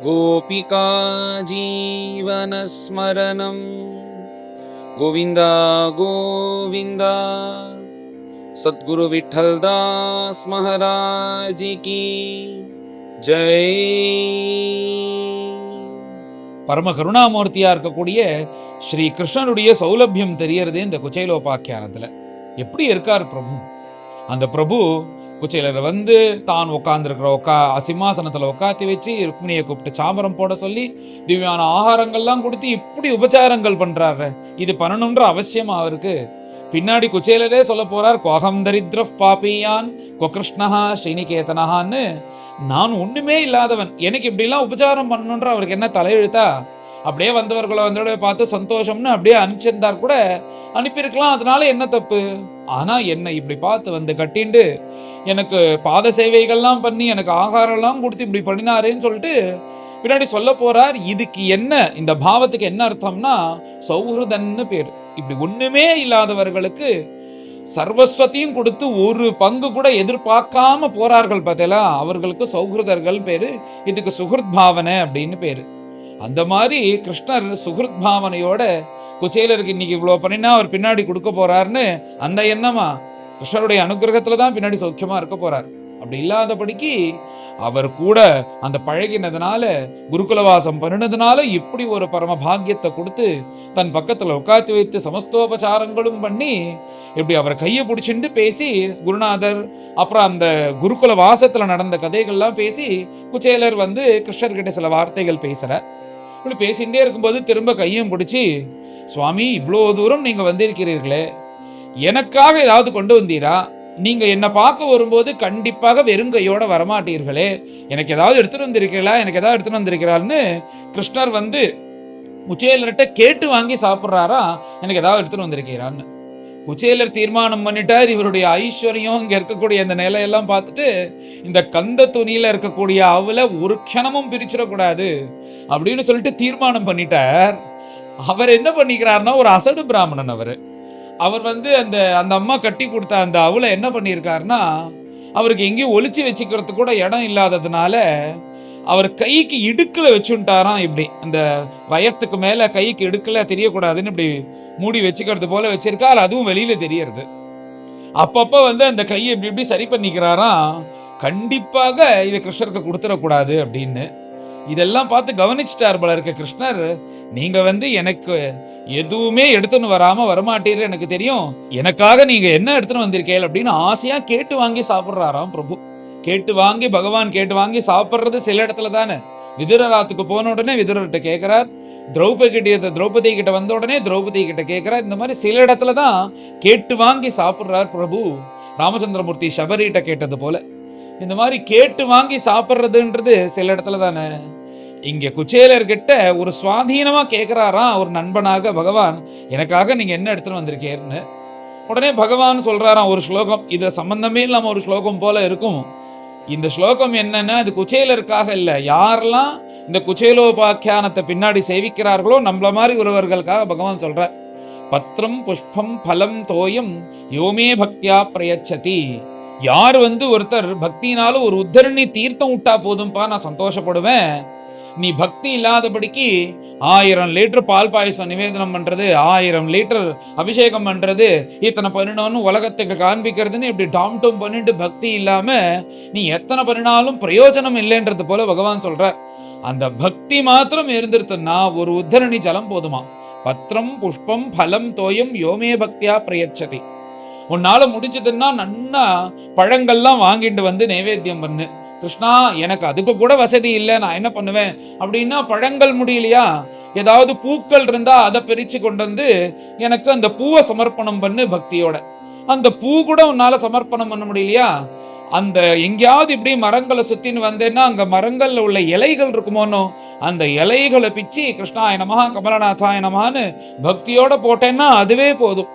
गोपिका जीवनस्मरणं गोविन्द गोविन्द। सद्गुरु विठ्ठलदास महाराज की जय। பரம கருணாமூர்த்தியா இருக்கக்கூடிய ஸ்ரீ கிருஷ்ணனுடைய சௌலபியம் தெரியறது இந்த குச்சேலோபாக்கியானத்துல. எப்படி இருக்கார் பிரபு? அந்த பிரபு குச்சேலரை வந்து தான் உட்காந்துருக்கிற சிம்மாசனத்தில் உட்காத்தி வச்சு ருக்மிணியை கூப்பிட்டு சாமரம் போட சொல்லி திவ்யான ஆகாரங்கள்லாம் கொடுத்து இப்படி உபச்சாரங்கள் பண்றாரு. இது பண்ணணுன்ற அவசியம் அவருக்கு. பின்னாடி குச்சேலரே சொல்ல போறார், கோகம் தரித்ர பாபியான் கொகிருஷ்ணஹா ஸ்ரீனிகேதனஹான்னு, நான் ஒண்ணுமே இல்லாதவன், எனக்கு இப்படிலாம் உபச்சாரம் பண்ணணுன்ற அவருக்கு என்ன தலையெழுத்தா? அப்படியே வந்தவர்களை வந்தோட பார்த்து சந்தோஷம்னு அப்படியே அனுப்பிச்சிருந்தார் கூட அனுப்பியிருக்கலாம், அதனால என்ன தப்பு? ஆனா என்ன இப்படி பார்த்து வந்து கட்டிண்டு எனக்கு பாத சேவைகள்லாம் பண்ணி எனக்கு ஆகாரம்லாம் கொடுத்து இப்படி பண்ணினாரேன்னு சொல்லிட்டு பின்னாடி சொல்ல போறார். இதுக்கு என்ன, இந்த பாவத்துக்கு என்ன அர்த்தம்னா சௌஹൃதன்னு பேரு. இப்படி ஒண்ணுமே இல்லாதவர்களுக்கு சர்வஸ்வத்தையும் கொடுத்து ஒரு பங்கு கூட எதிர்பார்க்காம போறார்கள் பார்த்தீங்களா, அவர்களுக்கு சௌஹൃதர்கள் பேரு. இதுக்கு சுஹൃத் பாவனை அப்படின்னு பேரு. அந்த மாதிரி கிருஷ்ணர் சுஹൃத் பாவனையோட குச்சேலருக்கு இன்னைக்கு இவ்வளவு பண்ணினா அவர் பின்னாடி கொடுக்க போறாருன்னு அந்த எண்ணமா கிருஷ்ணருடைய அனுகிரகத்துல தான் பின்னாடி சௌக்கியமா இருக்க போறார். அப்படி இல்லாதபடிக்கு அவர் கூட அந்த பழகினதுனால குருகுலவாசம் பண்ணினதுனால இப்படி ஒரு பரம பாக்கியத்தை கொடுத்து தன் பக்கத்துல உட்காத்தி வைத்து சமஸ்தோபச்சாரங்களும் பண்ணி இப்படி அவரை கையை பிடிச்சிட்டு பேசி குருநாதர் அப்புறம் அந்த குருகுல வாசத்துல நடந்த கதைகள்லாம் பேசி குச்சேலர் வந்து கிருஷ்ணர்கிட்ட சில வார்த்தைகள் பேசுறார். இப்படி பேசிகிட்டே இருக்கும்போது திரும்ப கையும் பிடிச்சி, சுவாமி இவ்வளோ தூரம் நீங்க வந்திருக்கிறீர்களே, எனக்காக ஏதாவது கொண்டு வந்தீரா? நீங்க என்ன பார்க்க வரும்போது கண்டிப்பாக வெறுங்கையோட வரமாட்டீர்களே, எனக்கு ஏதாவது எடுத்துட்டு வந்திருக்கிறீங்களா, எனக்கு ஏதாவது எடுத்துட்டு வந்திருக்கிறாள்னு கிருஷ்ணர் வந்து குச்சேலர்கிட்ட கேட்டு வாங்கி சாப்பிட்றாரா, எனக்கு ஏதாவது எடுத்துட்டு வந்திருக்கிறான்னு. குச்சேலர் தீர்மானம் பண்ணிட்டார், இவருடைய ஐஸ்வர்யம் இங்க இருக்கக்கூடிய இந்த நிலையெல்லாம் பார்த்துட்டு இந்த கந்த துணியில இருக்கக்கூடிய அவளை ஒரு க்ஷணமும் பிரிச்சிடக்கூடாது அப்படின்னு சொல்லிட்டு தீர்மானம் பண்ணிட்டார். அவர் என்ன பண்ணிக்கிறாருன்னா, ஒரு அசடு பிராமணன் அவர் வந்து அந்த அந்த அம்மா கட்டி கொடுத்த அந்த அவளை என்ன பண்ணியிருக்காருன்னா, அவருக்கு எங்கேயும் ஒளிச்சு வச்சுக்கிறதுக்கு கூட இடம் இல்லாததுனால அவர் கைக்கு இடுக்கல வச்சுட்டாராம். இப்படி அந்த வயத்துக்கு மேல கைக்கு இடுக்கல தெரியக்கூடாதுன்னு இப்படி மூடி வச்சுக்கிறது போல வச்சிருக்காரு, அதுவும் வெளியில தெரியறது. அப்பப்ப வந்து அந்த கையை இப்படி இப்படி சரி பண்ணிக்கிறாராம், கண்டிப்பாக இதை கிருஷ்ணருக்கு கொடுத்துடக்கூடாது அப்படின்னு. இதெல்லாம் பார்த்து கவனிச்சுட்டார் போல இருக்க கிருஷ்ணர். நீங்க வந்து எனக்கு எதுவுமே எடுத்துன்னு வராம வரமாட்டீர் எனக்கு தெரியும், எனக்காக நீங்க என்ன எடுத்துன்னு வந்திருக்கீங்க அப்படின்னு ஆசையா கேட்டு வாங்கி சாப்பிட்றாராம் பிரபு. கேட்டு வாங்கி பகவான் கேட்டு வாங்கி சாப்பிட்றது சில இடத்துல தானே. விதுரராத்துக்கு போன உடனே விதுரர்கிட்ட கேட்கிறார், திரௌபதி கிட்ட வந்த உடனே திரௌபதி கிட்ட கேட்கிறார். இந்த மாதிரி சில இடத்துல தான் கேட்டு வாங்கி சாப்பிட்றார் பிரபு. ராமச்சந்திரமூர்த்தி சபரிகிட்ட கேட்டது போல இந்த மாதிரி கேட்டு வாங்கி சாப்பிட்றதுன்றது சில இடத்துல தானே. இங்க குச்சேலர்கிட்ட ஒரு சுவாதீனமா கேட்கிறாராம் ஒரு நண்பனாக பகவான், எனக்காக நீங்க என்ன எடுத்துன்னு வந்திருக்கீர்னு. உடனே பகவான் சொல்றாராம் ஒரு ஸ்லோகம், இது சம்பந்தமே இல்லாம ஒரு ஸ்லோகம் போல இருக்கும். இந்த ஸ்லோகம் என்னன்னா, இது குச்சேலருக்காக இல்ல, யாரெல்லாம் இந்த குச்சேலோபாக்கியானத்தை பின்னாடி சேவிக்கிறார்களோ நம்மள மாதிரி ஒருவர்களுக்காக பகவான் சொல்ற. பத்ரம் புஷ்பம் பலம் தோயம் யோமே பக்தியா பிரயச்சதி. யார் வந்து ஒருத்தர் பக்தினாலும் ஒரு உத்தரணி தீர்த்தம் விட்டா போதும்பா நான் சந்தோஷப்படுவேன், நீ பக்தி இல்லாதபடிக்கு 1000 லிட்டர் பால் பாயசம் நிவேதனம் பண்றது, 1000 லிட்டர் அபிஷேகம் பண்றது, இத்தனை பண்ணினோன்னு உலகத்துக்கு காண்பிக்கிறதுன்னு இப்படி டாம் டூம் பண்ணிட்டு பக்தி இல்லாம நீ எத்தனை பண்ணினாலும் பிரயோஜனம் இல்லைன்றது போல பகவான் சொல்ற. அந்த பக்தி மாத்திரம் இருந்துருத்துன்னா ஒரு உத்தரணி ஜலம் போதுமா. பத்ரம் புஷ்பம் பலம் தோயம் யோமே பக்தியா பிரயச்சதி. உன்னால முடிஞ்சதுன்னா நன்னா பழங்கள்லாம் வாங்கிட்டு வந்து நைவேத்தியம் பண்ணு. கிருஷ்ணா எனக்கு அதுக்கு கூட வசதி இல்லை, நான் என்ன பண்ணுவேன் அப்படின்னா, பழங்கள் முடியலையா, ஏதாவது பூக்கள் இருந்தா அதை பிரிச்சு கொண்டு வந்து எனக்கு அந்த பூவை சமர்ப்பணம் பண்ணு பக்தியோட. அந்த பூ கூட உன்னால சமர்ப்பணம் பண்ண முடியலையா, அந்த எங்கேயாவது இப்படி மரங்களை சுத்தின்னு வந்தேன்னா அங்க மரங்கள்ல உள்ள இலைகள் இருக்குமோனோ, அந்த இலைகளை பிச்சு கிருஷ்ணாய நமஹா கமலநாதாய நமஹான்னு பக்தியோட போட்டேன்னா அதுவே போதும்.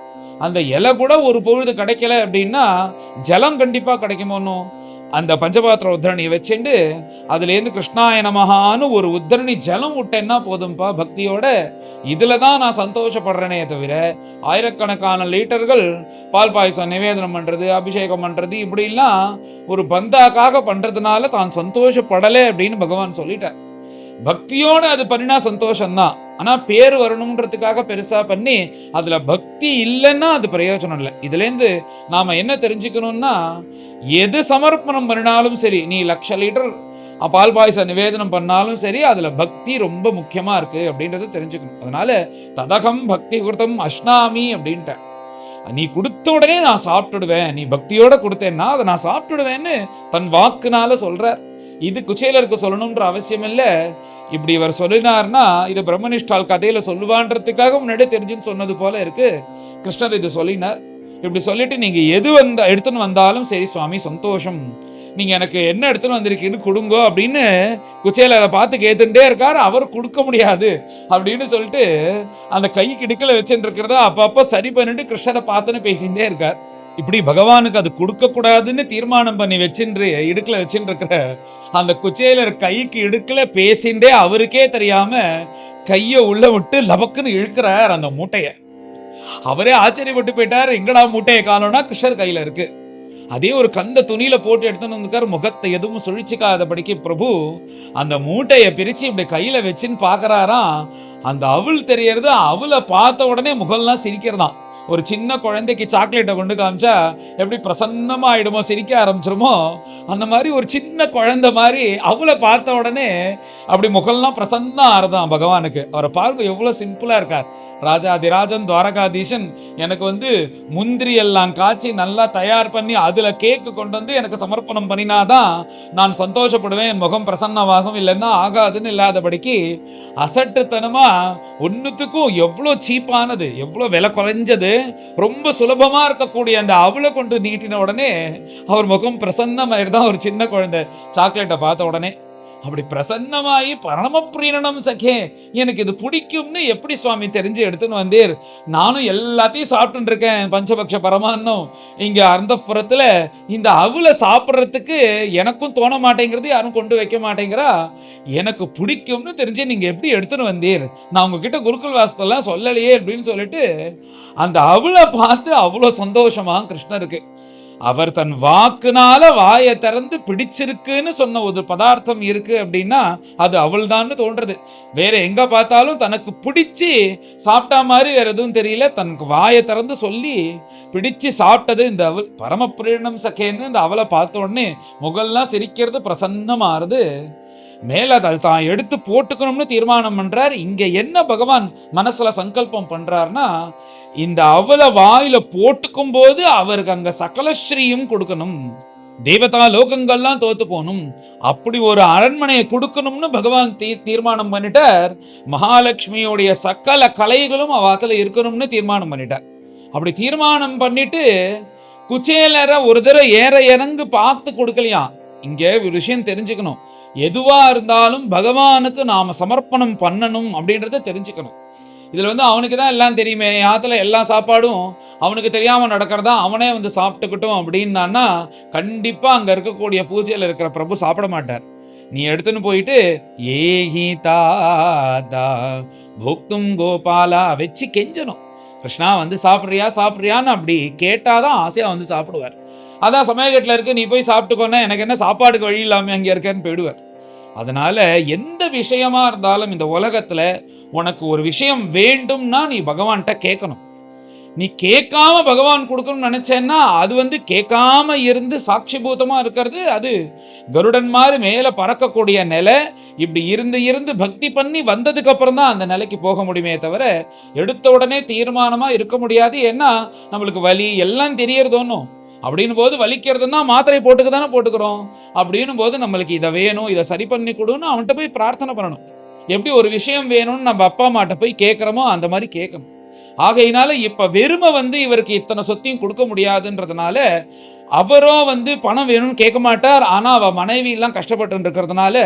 அந்த இலை கூட ஒரு பொழுது கிடைக்கல அப்படின்னா ஜலம் கண்டிப்பா கிடைக்குமோனோ, அந்த பஞ்சபாத்திர உத்தரணியை வச்சுட்டு அதுலேருந்து கிருஷ்ணாய நமஹான்னு ஒரு உத்தரணி ஜலம் விட்டேன்னா போதும்பா பக்தியோட. இதுல தான் நான் சந்தோஷப்படுறேனே தவிர ஆயிரக்கணக்கான லிட்டர்கள் பால் பாயசம் நிவேதனம் பண்றது, அபிஷேகம் பண்றது, இப்படிலாம் ஒரு பந்தாக்காக பண்றதுனால தான் சந்தோஷப்படலை அப்படின்னு பகவான் சொல்லிட்டார். பக்தியோட அது பண்ணினா சந்தோஷம்தான். ஆனா பேர் வரணும்ன்றதுக்காக பெருசா பண்ணி அதுல பக்தி இல்லைன்னா அது பிரயோஜனம் இல்லை. இதுல இருந்து நாம என்ன தெரிஞ்சுக்கணும்னா, எது சமர்ப்பணம் பண்ணினாலும் சரி, நீ 1,00,000 லிட்டர் பால் பாயச நிவேதனம் பண்ணாலும் சரி, அதுல பக்தி ரொம்ப முக்கியமா இருக்கு அப்படின்றத தெரிஞ்சுக்கணும். அதனால ததகம் பக்தி கிருதம் அஷ்னாமி அப்படின்ட்ட. நீ கொடுத்த உடனே நான் சாப்பிட்டுடுவேன், நீ பக்தியோட கொடுத்தேன்னா அதை நான் சாப்பிட்டுடுவேன்னு தன் வாக்குனால சொல்றார். இது குச்சேலருக்கு சொல்லணும்ன்ற அவசியம் இல்லை. இப்படி இவர் சொல்லினார்னா இது பிரம்மனிஷ்டால் கதையில சொல்லுவான்றதுக்காக முன்னாடி தெரிஞ்சுன்னு சொன்னது போல இருக்கு. கிருஷ்ணர் இது சொல்லினார். இப்படி சொல்லிட்டு நீங்க எது எடுத்துன்னு வந்தாலும் சரி சுவாமி சந்தோஷம், நீங்க எனக்கு என்ன எடுத்துன்னு வந்திருக்கீன்னு கொடுங்கோ அப்படின்னு குச்சேலரை பார்த்து கேட்டுட்டே இருக்காரு. அவர் கொடுக்க முடியாது அப்படின்னு சொல்லிட்டு அந்த கைக்கு இடுக்கல வச்சுட்டு இருக்கிறத அப்பப்ப சரி பண்ணிட்டு கிருஷ்ணரை பார்த்துன்னு பேசிட்டே இருக்கார். இப்படி பகவானுக்கு அது கொடுக்க கூடாதுன்னு தீர்மானம் பண்ணி வச்சுட்டு இடுக்கல வச்சுட்டு இருக்கிற அந்த குச்சேலர் கைக்கு இடுக்கல பேசிண்டே அவருக்கே தெரியாம கைய உள்ள விட்டு லபக்குன்னு இழுக்கிறார் அந்த மூட்டைய. அவரே ஆச்சரியப்பட்டு போயிட்டார், எங்கடா மூட்டையை காணோம்னா கிருஷ்ணர் கையில இருக்கு. அதே ஒரு கந்த துணியில போட்டு எடுத்துன்னு வந்துக்கார். முகத்தை எதுவும் சுழிச்சிக்காதபடிக்கு பிரபு அந்த மூட்டையை பிரிச்சு இப்படி கையில வச்சுன்னு பாக்குறாராம். அந்த அவுள் தெரியறது, அவளை பார்த்த உடனே முகம்லாம் சிரிக்கிறதாம். ஒரு சின்ன குழந்தைக்கு சாக்லேட்டை கொண்டு காமிச்சா எப்படி பிரசன்னமா ஆயிடுமோ, சிரிக்க ஆரம்பிச்சிருமோ, அந்த மாதிரி ஒரு சின்ன குழந்தை மாதிரி அவளை பார்த்த உடனே அப்படி முகம்லாம் பிரசன்னா ஆறுதான் பகவானுக்கு. அவரை பார்க்க எவ்வளவு சிம்பிளா இருக்கார். ராஜாதிராஜன் துவாரகாதீசன் எனக்கு முந்திரி எல்லாம் காய்ச்சி நல்லா தயார் பண்ணி அதுல கேக்கு கொண்டு வந்து எனக்கு சமர்ப்பணம் பண்ணினாதான் நான் சந்தோஷப்படுவேன், என் முகம் பிரசன்னமாகும், இல்லைன்னா ஆகாதுன்னு இல்லாதபடிக்கு அசட்டுத்தனமா ஒன்னுத்துக்கும் எவ்வளோ சீப்பானது, எவ்வளோ விலை குறைஞ்சது, ரொம்ப சுலபமா இருக்கக்கூடிய அந்த அவளை கொண்டு நீட்டின உடனே அவர் முகம் பிரசன்னமாயிருதான். ஒரு சின்ன குழந்தை சாக்லேட்டை பார்த்த உடனே அப்படி பிரசன்னமாயி பரமப்பிரீணனம் சகே, எனக்கு இது பிடிக்கும்னு எப்படி சுவாமி தெரிஞ்சு எடுத்துன்னு வந்தீர்? நானும் எல்லாத்தையும் சாப்பிட்டு இருக்கேன் பஞ்சபக்ஷ பரமான்னம் இங்க அர்த்தபுரத்துல. இந்த அவளை சாப்பிட்றதுக்கு எனக்கும் தோண மாட்டேங்கிறது, யாரும் கொண்டு வைக்க மாட்டேங்கிறா. எனக்கு பிடிக்கும்னு தெரிஞ்சு நீங்க எப்படி எடுத்துன்னு வந்தீர்? நான் உங்ககிட்ட குருகுல் வாசத்தெல்லாம் சொல்லலையே அப்படின்னு சொல்லிட்டு அந்த அவளை பார்த்து அவ்வளோ சந்தோஷமா கிருஷ்ணருக்கு. அவர் தன் வாக்குனால வாயை திறந்து பிடிச்சிருக்குன்னு சொன்ன ஒரு பதார்த்தம் இருக்கு அப்படின்னா அது அவள் தான் தோன்றது. வேற எங்க பார்த்தாலும் தனக்கு பிடிச்சி சாப்பிட்டா மாதிரி வேற எதுவும் தெரியல. தனக்கு வாயை திறந்து சொல்லி பிடிச்சு சாப்பிட்டது இந்த அவள். பரமப்பிரீணம் சகேன்னு இந்த அவளை பார்த்த உடனே முகல்லாம் சிரிக்கிறது, பிரசன்னமாறுது. மேல அதை தான் எடுத்து போட்டுக்கணும்னு தீர்மானம் பண்றார். இங்க என்ன பகவான் மனசுல சங்கல்பம் பண்றார்னா, இந்த அவளை வாயில போட்டுக்கும் போது அவருக்கு அங்க சகலஸ்ரீயும் கொடுக்கணும், தேவதா லோகங்கள்லாம் தோத்து போகணும், அப்படி ஒரு அரண்மனையை கொடுக்கணும்னு பகவான் தீர்மானம் பண்ணிட்டார். மகாலட்சுமியோடைய சகல கலைகளும் அவாத்துல இருக்கணும்னு தீர்மானம் பண்ணிட்டார். அப்படி தீர்மானம் பண்ணிட்டு குச்சேலரை ஒரு தடவை ஏற இறங்கு பார்த்து கொடுக்கலையாம். இங்க ஒரு விஷயம் தெரிஞ்சுக்கணும், எதுவா இருந்தாலும் பகவானுக்கு நாம சமர்ப்பணம் பண்ணணும் அப்படின்றத தெரிஞ்சுக்கணும். இதுல அவனுக்கு தான் எல்லாம் தெரியுமே, யாத்துல எல்லா சாப்பாடும் அவனுக்கு தெரியாம நடக்கிறதா, அவனே சாப்பிட்டுக்கிட்டோம் அப்படின்னா கண்டிப்பா அங்க இருக்கக்கூடிய பூஜையில இருக்கிற பிரபு சாப்பிட மாட்டார். நீ எடுத்துன்னு போயிட்டு ஏஹி தாதா போக்தும் கோபாலா வச்சு கெஞ்சணும். கிருஷ்ணா சாப்பிட்றியா சாப்பிட்றியான்னு அப்படி கேட்டாதான் ஆசையா சாப்பிடுவார். அதான் சமயக்கட்டில் இருக்கு, நீ போய் சாப்பிட்டுக்கோன்னா எனக்கு என்ன சாப்பாடுக்கு வழி இல்லாமல் அங்கே இருக்கேன்னு போயிடுவார். அதனால எந்த விஷயமா இருந்தாலும் இந்த உலகத்துல உனக்கு ஒரு விஷயம் வேண்டும்னா நீ பகவான்கிட்ட கேட்கணும். நீ கேட்காம பகவான் கொடுக்கணும்னு நினைச்சேன்னா அது கேட்காம இருந்து சாட்சிபூதமா இருக்கிறது. அது கருடன் மாதிரி மேல பறக்கக்கூடிய நிலை. இப்படி இருந்து இருந்து பக்தி பண்ணி வந்ததுக்கு அப்புறம் தான் அந்த நிலைக்கு போக முடியுமே தவிர எடுத்த உடனே தீர்மானமா இருக்க முடியாது. ஏன்னா நம்மளுக்கு வலி எல்லாம் தெரியறதோன்னும். அப்படின்னு போது வலிக்கிறதுனா மாத்திரை போட்டுக்க தானே போட்டுக்கிறோம். அப்படின்னு போது நம்மளுக்கு இதை வேணும், இதை சரி பண்ணி கொடுன்னு அவன்கிட்ட போய் பிரார்த்தனை பண்ணணும். எப்படி ஒரு விஷயம் வேணும்னு நம்ம அப்பா அம்மாட்ட போய் கேட்கிறோமோ அந்த மாதிரி கேட்கணும். ஆகையினால இப்ப வெறுமை இவருக்கு இத்தனை சொத்தையும் கொடுக்க முடியாதுன்றதுனால அவரோ பணம் வேணும்னு கேட்க மாட்டார். ஆனா அவ மனைவி எல்லாம் கஷ்டப்பட்டு இருக்கிறதுனால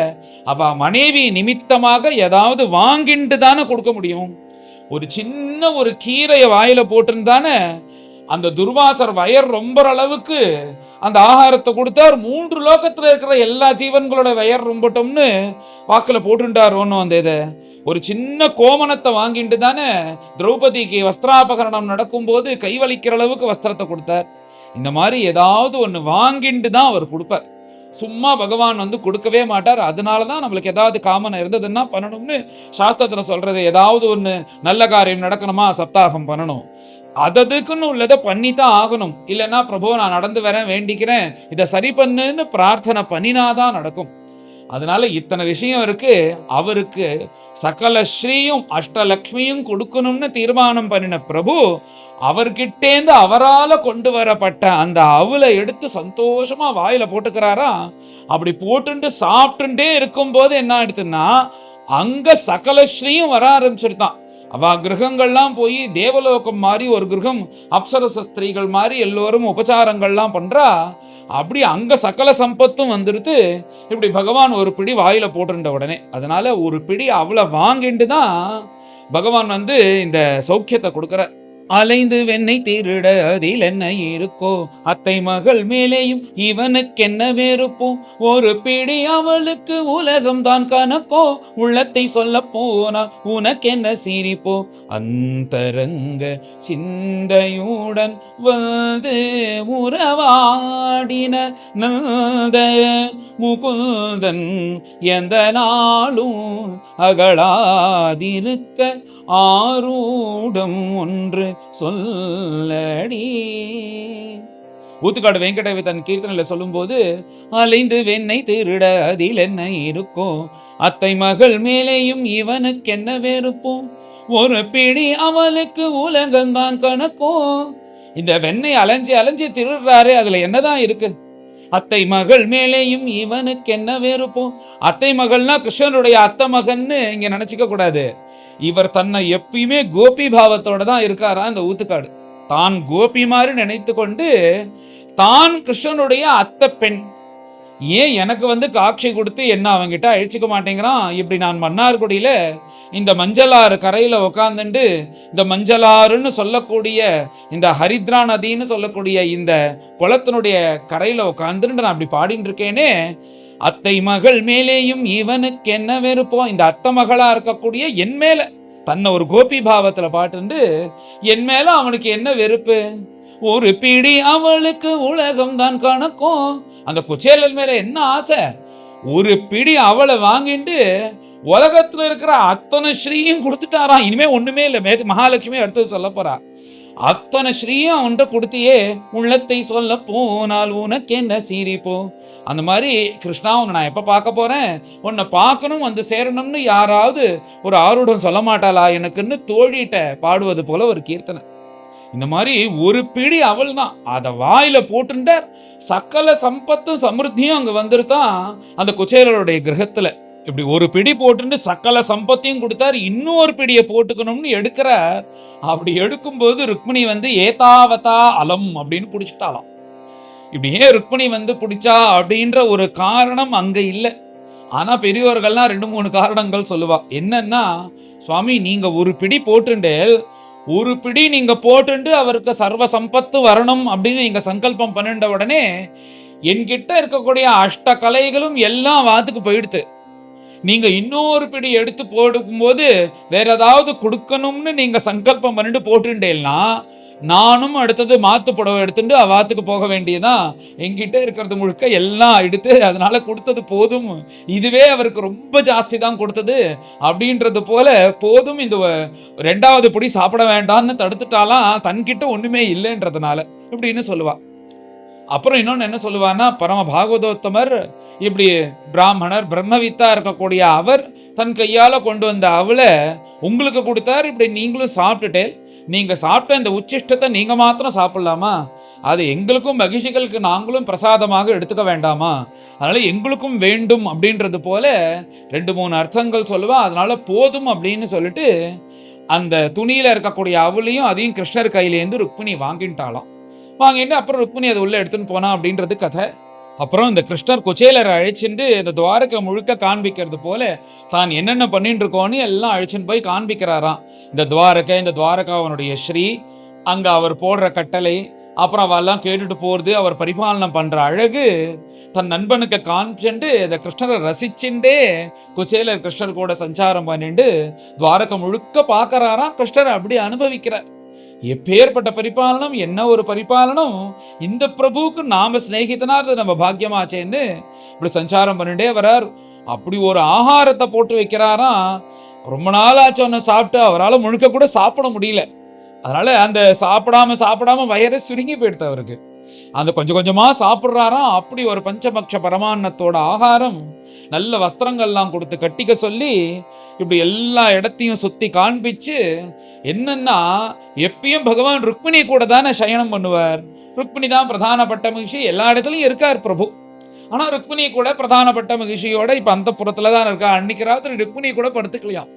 அவ மனைவி நிமித்தமாக ஏதாவது வாங்கிட்டு தானே கொடுக்க முடியும். ஒரு சின்ன ஒரு கீரையை வாயில போட்டுன்னு அந்த துர்வாசர் வயர் ரொம்ப அளவுக்கு அந்த ஆகாரத்தை கொடுத்தார். 3 லோகத்துல இருக்கிற எல்லா ஜீவன்களோட வயர் ரொம்பட்டோம்னு வாக்குல போட்டுட்டார். ஒன்னும் இதை ஒரு சின்ன கோமணத்தை வாங்கிட்டு தானே திரௌபதிக்கு வஸ்திராபகரணம் நடக்கும் போது கைவலிக்கிற அளவுக்கு வஸ்திரத்தை கொடுத்தார். இந்த மாதிரி ஏதாவது ஒண்ணு வாங்கிட்டு தான் அவர் கொடுப்பார். சும்மா பகவான் வந்து கொடுக்கவே மாட்டார். அதனாலதான் நம்மளுக்கு ஏதாவது காமனை இருந்ததுன்னா பண்ணணும்னு சாஸ்திரத்துல சொல்றது. ஏதாவது ஒண்ணு நல்ல காரியம் நடக்கணுமா, சப்தாகம் பண்ணணும். அதுக்குன்னு உள்ளதை பண்ணித்தான் ஆகணும். இல்லைன்னா பிரபு நான் நடந்து வரேன், வேண்டிக்கிறேன், இதை சரி பண்ணுன்னு பிரார்த்தனை பண்ணினாதான் நடக்கும். அதனால இத்தனை விஷயம் இருக்கு. அவருக்கு சகல ஸ்ரீயும் அஷ்டலக்ஷ்மியும் கொடுக்கணும்னு தீர்மானம் பண்ணின பிரபு அவர்கிட்டேந்து அவரால கொண்டு வரப்பட்ட அந்த அவலை எடுத்து சந்தோஷமா வாயில போட்டுக்கிறாரா. அப்படி போட்டு சாப்பிட்டுட்டே இருக்கும் போது என்ன ஆயிடுதுன்னா, அங்க சகல ஸ்ரீயும் வர ஆரம்பிச்சிருத்தான். அவ கிரகங்கள்லாம் போய் தேவலோகம் மாதிரி ஒரு கிரகம், அப்சரச ஸ்திரீகள் மாதிரி எல்லோரும் உபச்சாரங்கள்லாம் பண்றா. அப்படி அங்க சகல சம்பத்தும் வந்துடுது. இப்படி பகவான் ஒரு பிடி வாயில போட்டுட்ட உடனே, அதனால ஒரு பிடி அவளை வாங்கிட்டு தான் பகவான் வந்து இந்த சௌக்கியத்தை கொடுக்குற. அலைந்து வெண்ணை திருட அதில் என்ன இருக்கோ, அத்தை மகள் மேலேயும் இவனுக்கு என்ன வெறுப்போ, ஒரு பிடி அவளுக்கு உலகம் தான் கணக்கோ, உள்ளத்தை சொல்ல போனா உனக்கு என்ன சிரிப்போ, அந்தரங்க சிந்தையுடன் வந்து உறவாடின நந்த முகுந்தன் எந்த நாளும் அகலாதிருக்க ஆரூடம் ஒன்று சொல்லடி. ஊத்துக்காடு வெங்கடேவி தன் கீர்த்தனையில சொல்லும் போது, அலைந்து வெண்ணை திருட அதில் என்ன இருக்கும், அத்தை மகள் மேலேயும் இவனுக்கு என்ன வெறுப்பும், ஒரு பிடி அவளுக்கு உலகம்தான் கணக்கும். இந்த வெண்ணெய் அலைஞ்சி அலைஞ்சி திருடுறாரு, அதுல என்னதான் இருக்கு? அத்தை மகள் மேலேயும் இவனுக்கு என்ன வெறுப்பும். அத்தை மகள்னா கிருஷ்ணனுடைய அத்தை மகன்னு இங்க நினைச்சுக்க கூடாது. இவர் தன்னை எப்பயுமே கோபி பாவத்தோட தான் இருக்காரா இந்த ஊத்துக்காடு. தான் கோபி மாதிரி நினைத்து கொண்டு தான் கிருஷ்ணனுடைய அத்தை பெண். ஏன் எனக்கு வந்து காட்சி கொடுத்து என்ன அவங்கிட்ட அழிச்சுக்க மாட்டேங்கிறான்? இப்படி நான் மன்னார்குடியில இந்த மஞ்சளாறு கரையில உக்காந்துண்டு இந்த மஞ்சளாறுன்னு சொல்லக்கூடிய இந்த ஹரித்ரா நதின்னு சொல்லக்கூடிய இந்த குளத்தினுடைய கரையில உட்காந்துட்டு நான் அப்படி பாடிட்டு இருக்கேனே, அத்தை மகள் மேலேயும் இவனுக்கு என்ன வெறுப்போம். இந்த அத்தை மகளா இருக்கக்கூடிய என் மேல தன்னை ஒரு கோபி பாவத்துல பாட்டுண்டு என் மேல அவனுக்கு என்ன வெறுப்பு, ஒரு பிடி அவளுக்கு உலகம் தான் கணக்கும். அந்த குச்சேலன் மேல என்ன ஆசை, ஒரு பிடி அவளை வாங்கிட்டு உலகத்துல இருக்கிற அத்தனை ஸ்ரீயும் கொடுத்துட்டாராம். இனிமே ஒண்ணுமே இல்லை. மகாலட்சுமி அடுத்தது சொல்ல போறா. அத்தனை ஸ்ரீயும் அவன்கிட்ட கொடுத்தியே, உள்ளத்தை சொல்ல போனால் உனக்கு என்ன சிரிப்போ. அந்த மாதிரி கிருஷ்ணா உன்னை நான் எப்ப பார்க்க போறேன், உன்னை பார்க்கணும் வந்து சேரணும்னு யாராவது ஒரு ஆரூடம் சொல்ல மாட்டாளா எனக்குன்னு தோழிட்ட பாடுவது போல ஒரு கீர்த்தனை. இந்த மாதிரி ஒரு பிடி அவள் தான் அதை வாயில போட்டுட்டார். சகல சம்பத்தும் சமிருத்தியும் அங்க வந்துருத்தான் அந்த குச்சேலருடைய கிரகத்துல. இப்படி ஒரு பிடி போட்டு சகல சம்பத்தையும் கொடுத்தார். இன்னொரு பிடியை போட்டுக்கணும்னு எடுக்கிறார். அப்படி எடுக்கும்போது ருக்மிணி வந்து ஏதாவதா அலம் அப்படின்னு பிடிச்சிட்டாலாம். இப்படி ஏன் ருக்மிணி வந்து பிடிச்சா அப்படின்ற ஒரு காரணம் அங்க இல்லை. ஆனா பெரியவர்கள்லாம் 2-3 காரணங்கள் சொல்லுவா. என்னன்னா, சுவாமி நீங்க ஒரு பிடி போட்டுண்டேல், ஒரு பிடி நீங்க போட்டுண்டு அவருக்கு சர்வ சம்பத்து வரணும் அப்படின்னு நீங்க சங்கல்பம் பண்ணிட்ட உடனே என்கிட்ட இருக்கக்கூடிய அஷ்ட கலைகளும் எல்லாம் வாத்துக்கு போயிடுத்து. நீங்க இன்னொரு பிடி எடுத்து போடும்போது வேற ஏதாவது கொடுக்கணும்னு நீங்க சங்கல்பம் பண்ணிட்டு போட்டுட்டேன்னா, நானும் அடுத்தது மாத்து புடவை எடுத்துட்டு அவாத்துக்கு போக வேண்டியதான். என்கிட்ட இருக்கிறது முழுக்க எல்லாம் எடுத்து அதனால கொடுத்தது போதும், இதுவே அவருக்கு ரொம்ப ஜாஸ்தி தான் கொடுத்தது அப்படின்றது போல போதும், இந்த 2வது பிடி சாப்பிட வேண்டாம்னு தடுத்துட்டாலாம். தன்கிட்ட ஒண்ணுமே இல்லைன்றதுனால இப்படின்னு சொல்லுவா. அப்புறம் இன்னொன்னு என்ன சொல்லுவான்னா, பரம பாகவதோத்தமர் இப்படி பிராமணர் பிரம்மவித்தா இருக்கக்கூடிய அவர் தன் கையால கொண்டு வந்த அவளை உங்களுக்கு கொடுத்தார். இப்படி நீங்களும் சாப்பிட்டுட்டே, நீங்க சாப்பிட்ட இந்த உச்சிஷ்டத்தை நீங்க மாத்திரம் சாப்பிடலாமா, அது எங்களுக்கும் மகிழ்ச்சிகளுக்கு நாங்களும் பிரசாதமாக எடுத்துக்க வேண்டாமா, அதனால எங்களுக்கும் வேண்டும் அப்படின்றது போல 2-3 அர்த்தங்கள் சொல்லுவா. அதனால போதும் அப்படின்னு சொல்லிட்டு அந்த துணியில இருக்கக்கூடிய அவளையும் அதையும் கிருஷ்ணர் கையிலேருந்து ருக்மிணி வாங்கிட்டாலாம். வாங்கிட்டு அப்புறம் ருக்மிணி அதை உள்ள எடுத்துன்னு போனா அப்படின்றது கதை. அப்புறம் இந்த கிருஷ்ணர் குச்சேலரை அழிச்சுட்டு இந்த துவாரகை முழுக்க காண்பிக்கிறது போல தான் என்னென்ன பண்ணிட்டு இருக்கோன்னு எல்லாம் அழிச்சுன்னு போய் காண்பிக்கிறாராம். இந்த துவாரகை, இந்த துவாரகாவனுடைய ஸ்ரீ, அங்க அவர் போடுற கட்டளை, அப்புறம் அவெல்லாம் கேட்டுட்டு போறது, அவர் பரிபாலனம் பண்ற அழகு தன் நண்பனுக்கு காண்பிச்சுட்டு இந்த கிருஷ்ணரை ரசிச்சுட்டே குச்சேலர் கிருஷ்ணர் கூட சஞ்சாரம் பண்ணிட்டு துவாரகை முழுக்க பார்க்கறாராம். கிருஷ்ணரை அப்படி அனுபவிக்கிறார். எப்பேற்பட்ட பரிபாலனம், என்ன ஒரு பரிபாலனம்! இந்த பிரபுவுக்கு நாம சிநேகிதனா அது நம்ம பாக்கியமாச்சேன்னு இப்படி சஞ்சாரம் பண்ணிட்டே வரார். அப்படி ஒரு ஆகாரத்தை போட்டு வைக்கிறாராம். ரொம்ப நாள் ஆச்சு ஒன்று சாப்பிட்டு, அவரால் முழுக்க கூட சாப்பிட முடியல. அதனால அந்த சாப்பிடாம வயரை சுருங்கி போயிடுது அவருக்கு. அந்த கொஞ்சம் கொஞ்சமா சாப்பிட்றாராம். அப்படி ஒரு பஞ்சபக்ஷ பரமான்னத்தோட ஆகாரம், நல்ல வஸ்திரங்கள்லாம் கொடுத்து கட்டிக்க சொல்லி, இப்படி எல்லா இடத்தையும் சுத்தி காண்பிச்சு, என்னன்னா எப்பயும் பகவான் ருக்மிணி கூட தானே சயனம் பண்ணுவார். ருக்மிணி தான் பிரதானப்பட்ட மகிழ்ச்சி, எல்லா இடத்துலையும் இருக்கார் பிரபு. ஆனா ருக்மிணி கூட பிரதானப்பட்ட மகிழ்ச்சியோட இப்ப அந்த புறத்துல தான் இருக்கா. அன்னைக்கு ராத்திரி ருக்மிணி கூட படுத்துக்கலையாம்.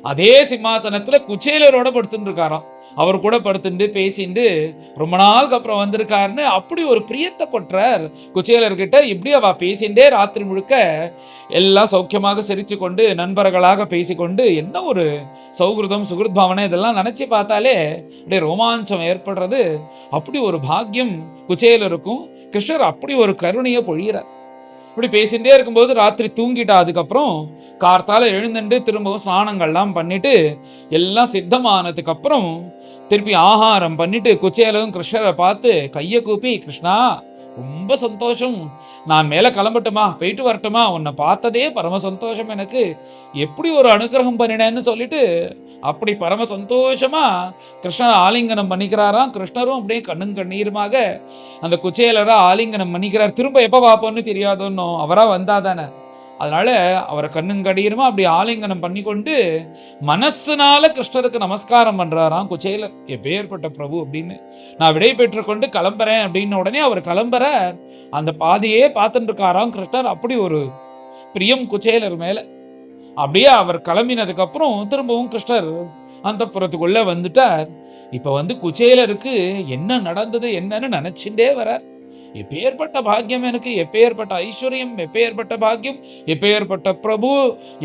அதே சிம்மாசனத்துல குச்சேலரோட படுத்துட்டு இருக்காராம். அவர் கூட படுத்துட்டு பேசிட்டு ரொம்ப நாளுக்கு அப்புறம் வந்திருக்காருன்னு அப்படி ஒரு பிரியத்தை கொட்டுறார் குச்சேலர்கிட்ட. இப்படி அவ பேசிண்டே ராத்திரி முழுக்க எல்லாம் சௌக்கியமாக சிரிச்சு கொண்டு நண்பர்களாக பேசிக்கொண்டு, என்ன ஒரு சௌகிருதம் சுகிருத் பாவனை, இதெல்லாம் நினைச்சு பார்த்தாலே அப்படியே ரோமாஞ்சம் ஏற்படுறது. அப்படி ஒரு பாக்கியம் குச்சேலருக்கும். கிருஷ்ணர் அப்படி ஒரு கருணையை பொழியிறார். இப்படி பேசிகிட்டே இருக்கும்போது ராத்திரி தூங்கிட்டா. அதுக்கப்புறம் கார்த்தால எழுந்துட்டு திரும்பவும் ஸ்நானங்கள்லாம் பண்ணிட்டு எல்லாம் சித்தமானதுக்கு அப்புறம் திருப்பி ஆகாரம் பண்ணிட்டு குச்சேலரும் கிருஷ்ணரை பார்த்து கையை கூப்பி, கிருஷ்ணா ரொம்ப சந்தோஷம், நான் மேலே கிளம்பட்டுமா, போயிட்டு வரட்டுமா, உன்னை பார்த்ததே பரம சந்தோஷம், எனக்கு எப்படி ஒரு அனுகிரகம் பண்ணினேன்னு சொல்லிட்டு அப்படி பரம சந்தோஷமா கிருஷ்ணர் ஆலிங்கனம் பண்ணிக்கிறாராம். கிருஷ்ணரும் அப்படியே கண்ணும் கண்ணீருமாக அந்த குச்சேலரை ஆலிங்கனம் பண்ணிக்கிறார். திரும்ப எப்போ பார்ப்போன்னு தெரியாதோன்னும், அவரா வந்தாதானே. அதனால அவரை கண்ணுங்கடீருமா அப்படி ஆலிங்கனம் பண்ணி கொண்டு மனசுனால கிருஷ்ணருக்கு நமஸ்காரம் பண்றாராம் குச்சேலர். எப்பேற்பட்ட பிரபு அப்படின்னு. நான் விடை பெற்று கொண்டு கிளம்புறேன் அப்படின்னு உடனே அவர் கிளம்புறார். அந்த பாதையே பார்த்துட்டு இருக்காராம் கிருஷ்ணர். அப்படி ஒரு பிரியம் குச்சேலர் மேல. அப்படியே அவர் கிளம்பினதுக்கு அப்புறம் திரும்பவும் கிருஷ்ணர் அந்த புறத்துக்குள்ள வந்துட்டார். இப்ப வந்து குச்சேலருக்கு என்ன நடந்தது என்னன்னு நினைச்சுட்டே வரார். எப்பேற்பட்ட பாக்கியம் எனக்கு, எப்பேற்பட்ட ஐஸ்வர்யம், எப்பேற்பட்ட பாக்கியம், எப்பேற்பட்ட பிரபு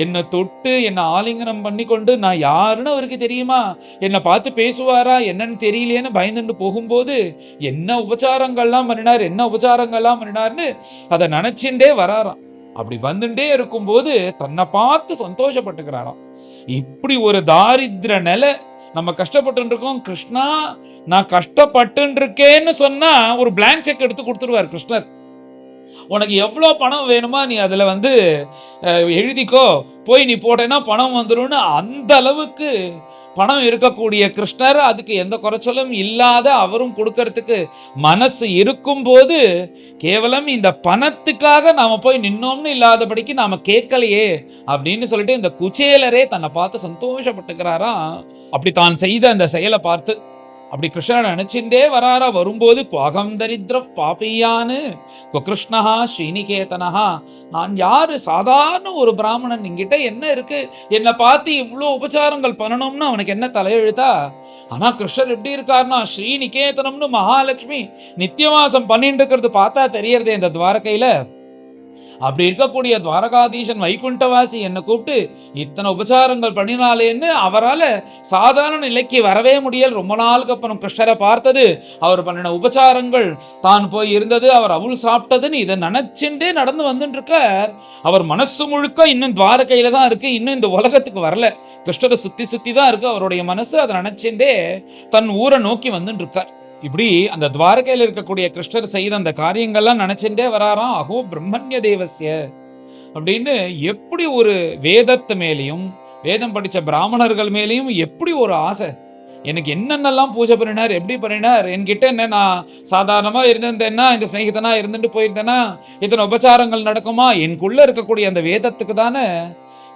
என்னை தொட்டு என்னை ஆலிங்கனம் பண்ணி கொண்டு, நான் யாருன்னு அவருக்கு தெரியுமா, என்னை பார்த்து பேசுவாரா என்னன்னு தெரியலேன்னு பயந்துட்டு போகும்போது என்ன உபச்சாரங்கள்லாம் பண்ணினார்னு அதை நினைச்சுட்டே வராராம். அப்படி வந்துட்டே இருக்கும்போது தன்னை பார்த்து சந்தோஷப்பட்டுக்கிறாராம். இப்படி ஒரு தாரித்திர நிலை நம்ம கஷ்டப்பட்டு இருக்கோம். கிருஷ்ணா நான் கஷ்டப்பட்டு இருக்கேன்னு சொன்னா ஒரு பிளாங்க் செக் எடுத்து கொடுத்துருவார் கிருஷ்ணர். உனக்கு எவ்வளோ பணம் வேணுமா நீ அதில் வந்து எழுதிக்கோ, போய் நீ போட்டேன்னா பணம் வந்துடும். அந்த அளவுக்கு பணம் இருக்கக்கூடிய கிருஷ்ணர், அதுக்கு எந்த குறைச்சலும் இல்லாத அவரும் கொடுக்கறதுக்கு மனசு இருக்கும் போது, கேவலம் இந்த பணத்துக்காக நாம போய் நின்னோம்னு இல்லாதபடிக்கு நாம கேட்கலையே அப்படின்னு சொல்லிட்டு இந்த குச்சேலரே தன்னை பார்த்து சந்தோஷப்பட்டுக்கிறாராம். அப்படி தான் செய்த அந்த செயலை பார்த்து அப்படி கிருஷ்ணன் நினைச்சுட்டே வராரா. வரும்போது குவாகம் தரித்ர பாப்பியான்னு கிருஷ்ணஹா ஸ்ரீநிகேதனஹா, நான் யாரு, சாதாரண ஒரு பிராமணன், இங்கிட்ட என்ன இருக்கு, என்னை பார்த்து இவ்வளோ உபச்சாரங்கள் பண்ணணும்னு அவனுக்கு என்ன தலையெழுத்தா. ஆனா கிருஷ்ணர் எப்படி இருக்காருன்னா ஸ்ரீநிகேதனம்னு மகாலட்சுமி நித்தியவாசம் பண்ணிட்டு இருக்கிறது பார்த்தா தெரியறதே இந்த துவாரகையில. அப்படி இருக்கக்கூடிய துவாரகாதீசன் வைகுண்டவாசி என்னை கூப்பிட்டு இத்தனை உபச்சாரங்கள் பண்ணினாலேன்னு அவரால் சாதாரண நிலைக்கு வரவே முடியல. ரொம்ப நாளுக்கு அப்புறம் கிருஷ்ணரை பார்த்தது, அவர் பண்ணின உபச்சாரங்கள், தான் போய் இருந்தது, அவர் அவுள் சாப்பிட்டதுன்னு இதை நினைச்சுட்டே நடந்து வந்துட்டு இருக்கார். அவர் மனசு முழுக்க இன்னும் துவாரகையில தான் இருக்கு, இன்னும் இந்த உலகத்துக்கு வரல. கிருஷ்ணரை சுத்தி தான் இருக்கு அவருடைய மனசு. அதை நினைச்சுட்டே தன் ஊரை நோக்கி வந்துட்டு இருக்கார். இப்படி அந்த துவாரகையில் இருக்கக்கூடிய கிருஷ்ணர் செய்த அந்த காரியங்கள்லாம் நினைச்சுட்டே வராராம். அஹோ பிரம்மண்ய தேவஸ்ய அப்படின்னு. எப்படி ஒரு வேதத்து மேலேயும் வேதம் படித்த பிராமணர்கள் மேலேயும் எப்படி ஒரு ஆசை. எனக்கு என்னென்னலாம் பூஜை பண்ணினார், எப்படி பண்ணினார், என்கிட்ட என்ன நான் சாதாரணமாக இருந்திருந்தேன்னா, இந்த ஸ்நேகிதனா இருந்துட்டு போயிருந்தேன்னா இத்தனை உபச்சாரங்கள் நடக்குமா, எனக்குள்ள இருக்கக்கூடிய அந்த வேதத்துக்கு தானே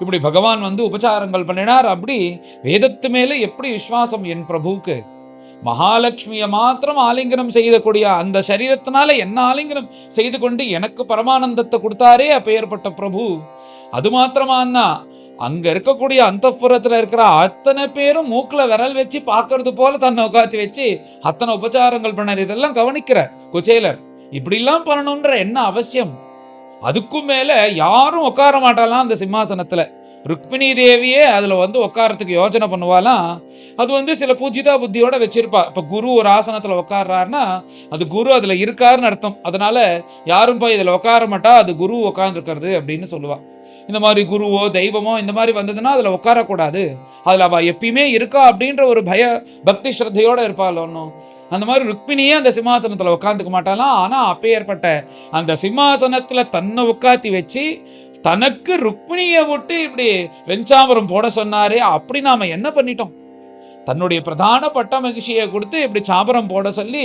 இப்படி பகவான் வந்து உபச்சாரங்கள் பண்ணினார். அப்படி வேதத்து மேலே எப்படி விசுவாசம் என் பிரபுவுக்கு. மகாலட்சுமியை மாத்திரம் ஆலிங்கனம் செய்யக்கூடிய அந்த சரீரத்தினால என்ன ஆலிங்கனம் செய்து கொண்டு எனக்கு பரமானந்தத்தை கொடுத்தாரே அப்பேற்பட்ட பிரபு. அது மாத்திரமானா அங்க இருக்கக்கூடிய அந்தப்புறத்துல இருக்கிற அத்தனை பேரும் மூக்குல விரல் வச்சு பாக்குறது போல தன்னை உட்காத்தி வச்சு அத்தனை உபச்சாரங்கள் பண்ணார். இதெல்லாம் கவனிக்கிறார் குச்சேலர். இப்படிலாம் பண்ணணும்ன்ற என்ன அவசியம். அதுக்கும் மேல யாரும் உட்கார மாட்டாலாம் அந்த சிம்மாசனத்துல. ருக்மிணி தேவியே அதுல வந்து உட்காரத்துக்கு யோஜனை பண்ணுவாலாம். அது வந்து சில பூஜிதா புத்தியோட வச்சிருப்பா. இப்ப குரு ஒரு ஆசனத்துல உட்கார்றாருன்னா அது குரு அதுல இருக்காருன்னு அர்த்தம். அதனால யாரும் போய் இதுல உட்கார மாட்டா, அது குரு உட்கார்ந்து இருக்கிறது அப்படின்னு சொல்லுவா. இந்த மாதிரி குருவோ தெய்வமோ இந்த மாதிரி வந்ததுன்னா அதில் உட்காரக்கூடாது, அதில் அவள் எப்பயுமே இருக்கா அப்படின்ற ஒரு பக்தி ஸ்ரத்தையோடு இருப்பாள் ஒன்றும். அந்த மாதிரி ருக்மிணியே அந்த சிம்மாசனத்தில் உட்காந்துக்க மாட்டாலாம். ஆனால் அப்பேற்பட்ட அந்த சிம்மாசனத்தில் தன்னை உட்காத்தி வச்சு தனக்கு ருக்மிணியை விட்டு இப்படி வெஞ்சாமரம் போட சொன்னாரே, அப்படி நாம் என்ன பண்ணிட்டோம்? தன்னுடைய பிரதான பட்ட மகிழ்ச்சியை கொடுத்து இப்படி சாபரம் போட சொல்லி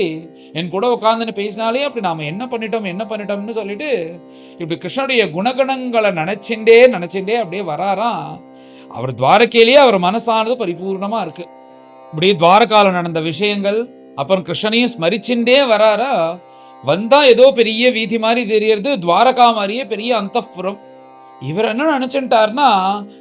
என் கூட உட்காந்துன்னு பேசினாலே அப்படி நாம் என்ன பண்ணிட்டோம்னு சொல்லிட்டு இப்படி கிருஷ்ணனுடைய குணகணங்களை நினைச்சுட்டே அப்படியே வராராம். அவர் துவாரகையிலேயே அவர் மனசானது பரிபூர்ணமா இருக்கு. இப்படி துவாரகால நடந்த விஷயங்கள் அப்புறம் கிருஷ்ணனையும் ஸ்மரிச்சுட்டே வராரா. வந்தா ஏதோ பெரிய வீதி மாதிரி தெரியறது, துவாரகா மாதிரியே பெரிய அந்தப்புறம். இவர் என்ன நினைச்சுட்டார்னா,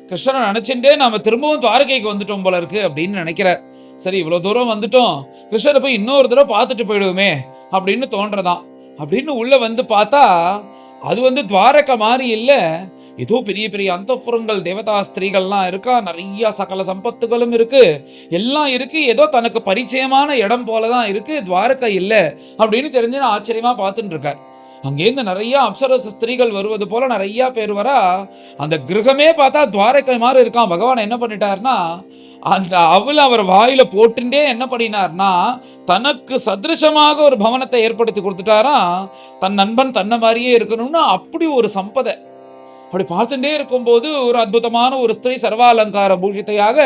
கிருஷ்ணனை நினைச்சுட்டே நாம திரும்பவும் துவாரகைக்கு வந்துட்டோம் போல இருக்கு அப்படின்னு நினைக்கிறார். சரி, இவ்வளவு தூரம் வந்துட்டோம், கிருஷ்ணரை போய் இன்னொரு தடவை பார்த்துட்டு போயிடுவோமே அப்படின்னு தோன்றதான். அப்படின்னு உள்ள வந்து பார்த்தா அது துவாரகை மாதிரி இல்ல, ஏதோ பெரிய பெரிய அந்தப்புறங்கள், தேவதா ஸ்திரீகள்லாம் இருக்கா, நிறைய சகல சம்பத்துகளும் இருக்கு, எல்லாம் இருக்கு. ஏதோ தனக்கு பரிச்சயமான இடம் போலதான் இருக்கு, துவாரகை இல்ல அப்படின்னு தெரிஞ்சு ஆச்சரியமா பார்த்துட்டு இருக்கார். அங்கேருந்து நிறைய அப்சரச ஸ்திரீகள் வருவது போல நிறைய பேர் வரா. அந்த கிரகமே பார்த்தா துவாரகை மாதிரி இருக்கான். பகவான் என்ன பண்ணிட்டார்னா, அந்த அவள் அவர் வாயில போட்டுட்டே என்ன பண்ணினார்னா, தனக்கு சதிருஷமாக ஒரு பவனத்தை ஏற்படுத்தி கொடுத்துட்டாராம். தன் நண்பன் தன்னை மாதிரியே இருக்கணும்னு அப்படி ஒரு சம்பதை. அப்படி பார்த்துட்டே இருக்கும்போது ஒரு அற்புதமான ஒரு ஸ்திரீ சர்வாலங்கார பூஷித்தையாக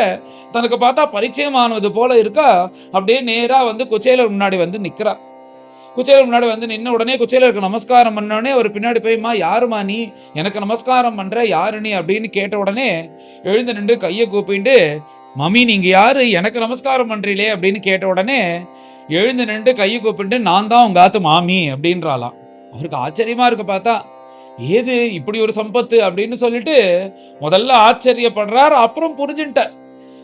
தனக்கு பார்த்தா பரிச்சயமானது போல இருக்கா. அப்படியே நேரா குச்சேலர் முன்னாடி நிக்கிறா. குச்சேலர் முன்னாடி நின்ன உடனே குச்சேலருக்கு நமஸ்காரம் பண்ணோடனே அவர் பின்னாடி போய்மா, யாருமா நீ, எனக்கு நமஸ்காரம் பண்ற, யாரு நீ அப்படின்னு கேட்ட உடனே எழுந்து நின்று கையை கூப்பிட்டு, மம்மி நீங்க யாரு, எனக்கு நமஸ்காரம் பண்றீங்களே அப்படின்னு கேட்ட உடனே எழுந்து நின்று கையை கூப்பிட்டு, நான் தான் உங்க ஆத்து மாமி அப்படின்றாளாம். அவருக்கு ஆச்சரியமா இருக்கு. பார்த்தா ஏது இப்படி ஒரு சம்பத்து அப்படின்னு சொல்லிட்டு முதல்ல ஆச்சரியப்படுறார். அப்புறம் புரிஞ்சுட்டார்,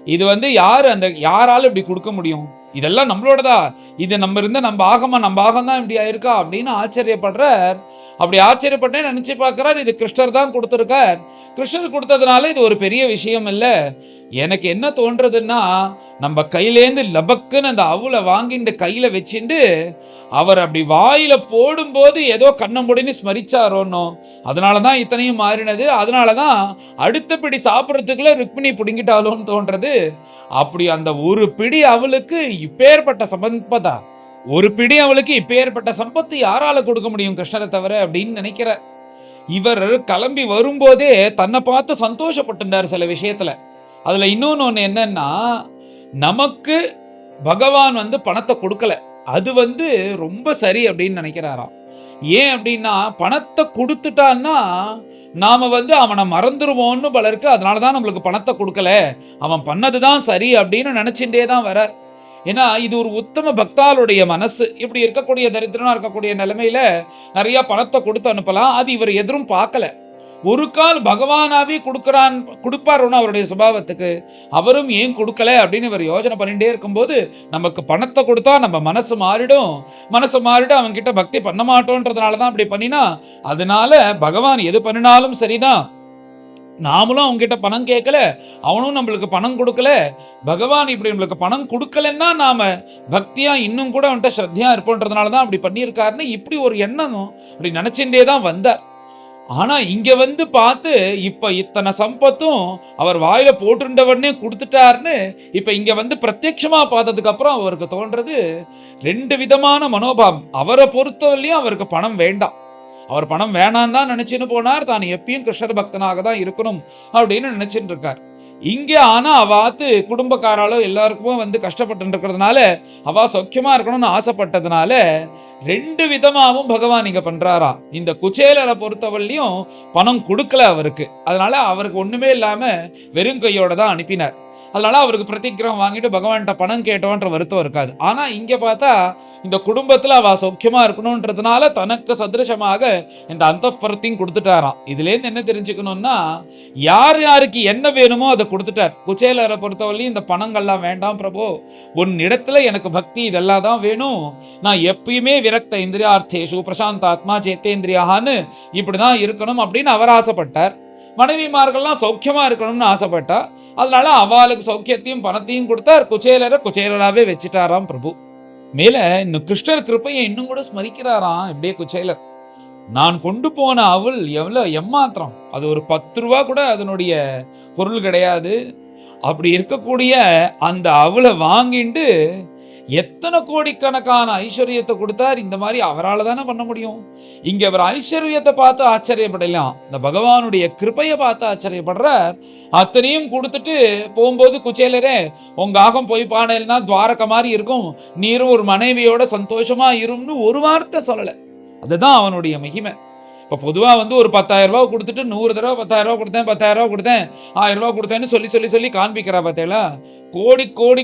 இது யாரு, அந்த யாரால இப்படி கொடுக்க முடியும், இதெல்லாம் நம்மளோடதா, இது நம்ம இருந்த நம்ம ஆகம் தான் இப்படி ஆயிருக்கா அப்படின்னு ஆச்சரியப்படுறார். அப்படி ஆச்சரியப்பட்டே நினைச்சு பார்க்கிறார், இது கிருஷ்ணர் தான் கொடுத்துருக்கார். கிருஷ்ணர் கொடுத்ததுனால இது ஒரு பெரிய விஷயம் இல்லை. எனக்கு என்ன தோன்றதுன்னா, நம்ம கையிலேருந்து லபக்குன்னு அந்த அவுளை வாங்கிட்டு கையில வச்சுட்டு அவர் அப்படி வாயில போடும்போது ஏதோ கண்ணை முடின்னு ஸ்மரிச்சாரோன்னோ, அதனாலதான் இத்தனையும் மாறினது. அதனாலதான் அடுத்த பிடி சாப்பிட்றதுக்குள்ள ருக்மிணி பிடுங்கிட்டாலோன்னு தோன்றது. அப்படி அந்த ஒரு பிடி அவளுக்கு இப்பேற்பட்ட சம்பந்தா, ஒரு பிடி அவளுக்கு இப்பேற்பட்ட சம்பத்து யாரால கொடுக்க முடியும் கிருஷ்ணரை தவிர அப்படின்னு நினைக்கிறார். இவர் கிளம்பி வரும்போதே தன்னை பார்த்து சந்தோஷப்பட்டுட்டார் சில விஷயத்துல. அதுல இன்னொன்னு என்னன்னா, நமக்கு பகவான் பணத்தை கொடுக்கல, அது ரொம்ப சரி அப்படின்னு நினைக்கிறாராம். ஏன் அப்படின்னா, பணத்தை கொடுத்துட்டான்னா நாம அவனை மறந்துருவோம்னு பலருக்கு. அதனாலதான் நம்மளுக்கு பணத்தை கொடுக்கல, அவன் பண்ணதுதான் சரி அப்படின்னு நினைச்சுட்டே தான் வர. ஏன்னா இது ஒரு உத்தம பக்தாளுடைய மனசு. இப்படி இருக்கக்கூடிய தரித்திரனா இருக்கக்கூடிய நிலைமையில நிறைய பணத்தை கொடுத்து அனுப்பலாம், அது இவர் எதிரும் பார்க்கல. ஒரு கால் பகவானாவே கொடுப்பாருன்னு அவருடைய சுபாவத்துக்கு அவரும் ஏன் கொடுக்கல அப்படின்னு இவர் யோசனை பண்ணிட்டே இருக்கும்போது, நமக்கு பணத்தை கொடுத்தா நம்ம மனசு மாறிடும், அவன் கிட்ட பக்தி பண்ண மாட்டோன்றதுனாலதான் அப்படி பண்ணினா. அதனால பகவான் எது பண்ணினாலும் சரிதான், நாமளும் அவங்க கிட்ட பணம் கேட்கல, அவனும் நம்மளுக்கு பணம் கொடுக்கல. பகவான் இப்படி நம்மளுக்கு பணம் கொடுக்கலன்னா நாம பக்தியா இன்னும் கூட அவன்கிட்ட ஸ்ரத்தையா இருப்போன்றதுனாலதான் அப்படி பண்ணியிருக்காருன்னு இப்படி ஒரு எண்ணம் அப்படி நினைச்சுட்டே தான் வந்தார். ஆனா இங்க பார்த்து இப்ப இத்தனை சம்பத்தும் அவர் வாயில போட்டுண்டவனே கொடுத்துட்டாருன்னு இப்ப இங்க பிரத்யட்சமா பார்த்ததுக்கு அப்புறம் அவருக்கு தோன்றது ரெண்டு விதமான மனோபாவம். அவரை பொறுத்தவரையும் அவருக்கு பணம் வேண்டாம், அவர் பணம் வேணாம் தான் நினைச்சுன்னு போனார். தான் எப்பயும் கிருஷ்ணர் பக்தனாக தான் இருக்கணும் அப்படின்னு நினைச்சுட்டு இருக்கார். இங்கே ஆனா அவாத்து குடும்பக்காராலோ எல்லாருக்குமே கஷ்டப்பட்டு இருக்கிறதுனால அவா சௌக்கியமா இருக்கணும்னு ஆசைப்பட்டதுனால ரெண்டு விதமாவும் பகவான் இங்க பண்றாரா. இந்த குச்சேலரை பொறுத்தவரையும் பணம் கொடுக்கல அவருக்கு, அதனால அவருக்கு ஒண்ணுமே இல்லாம வெறும் கையோட தான் அனுப்பினார். அதனால அவருக்கு பிரதிகிரகம் வாங்கிட்டு பகவான்கிட்ட பணம் கேட்டோன்ற வருத்தம் இருக்காது. ஆனா இங்க பார்த்தா இந்த குடும்பத்துல அவ சௌக்கியமா இருக்கணும்ன்றதுனால தனக்கு சதிருஷமாக இந்த அந்தப்புறத்தையும் கொடுத்துட்டாராம். இதுல இருந்து என்ன தெரிஞ்சுக்கணும்னா, யார் யாருக்கு என்ன வேணுமோ அதை கொடுத்துட்டார். குச்சேலரை பொறுத்தவரையும் இந்த பணங்கள்லாம் வேண்டாம் பிரபு, உன் இடத்துல எனக்கு பக்தி இதெல்லாம் தான் வேணும், நான் எப்பயுமே விரக்த இந்திரியார்த்தேஷு பிரசாந்தாத்மா சேத்தேந்திரியான்னு இப்படிதான் இருக்கணும் அப்படின்னு அவர் ஆசைப்பட்டார். மனைவிமார்கள்லாம் சௌக்கியமா இருக்கணும்னு ஆசைப்பட்டா, அதனால அவளுக்கு சௌக்கியத்தையும் பணத்தையும் கொடுத்தார். குச்சேலரை குச்சேலராகவே வச்சுட்டாராம் பிரபு. மேல இன்னும் கிருஷ்ணர் கிருப்பையை இன்னும் கூட ஸ்மரிக்கிறாராம் இப்படியே குச்சேலர். நான் கொண்டு போன அவல் எவ்வளவு எம்மாத்திரம், அது ஒரு 10 ரூபா கூட அதனுடைய பொருள் கிடையாது. அப்படி இருக்கக்கூடிய அந்த அவல வாங்கிட்டு எத்தனை கோடிக்கணக்கான ஐஸ்வர்யத்தை கொடுத்தார். இந்த மாதிரி அவரால் தானே பண்ண முடியும். இங்க அவர் ஐஸ்வர்யத்தை பார்த்து ஆச்சரியப்படலாம், இந்த பகவானுடைய கிருபையை பார்த்து ஆச்சரியப்படுறார். அத்தனையும் கொடுத்துட்டு போகும்போது, குச்சேலரே உங்க ஆகம் போய் பானையில்னா துவாரக மாதிரி இருக்கும், நீரும் ஒரு மனைவியோட சந்தோஷமா இரும்னு ஒரு வார்த்தை சொல்லலை. அதுதான் அவனுடைய மகிமை. இப்போ பொதுவாக வந்து ஒரு 10,000 ரூபா கொடுத்துட்டு 100 தடவை 10,000 ரூபா கொடுத்தேன், 10,000 ரூபா கொடுத்தேன், 1000 ரூபா கொடுத்தேன்னு சொல்லி காண்பிக்கிறா பார்த்தீங்களா.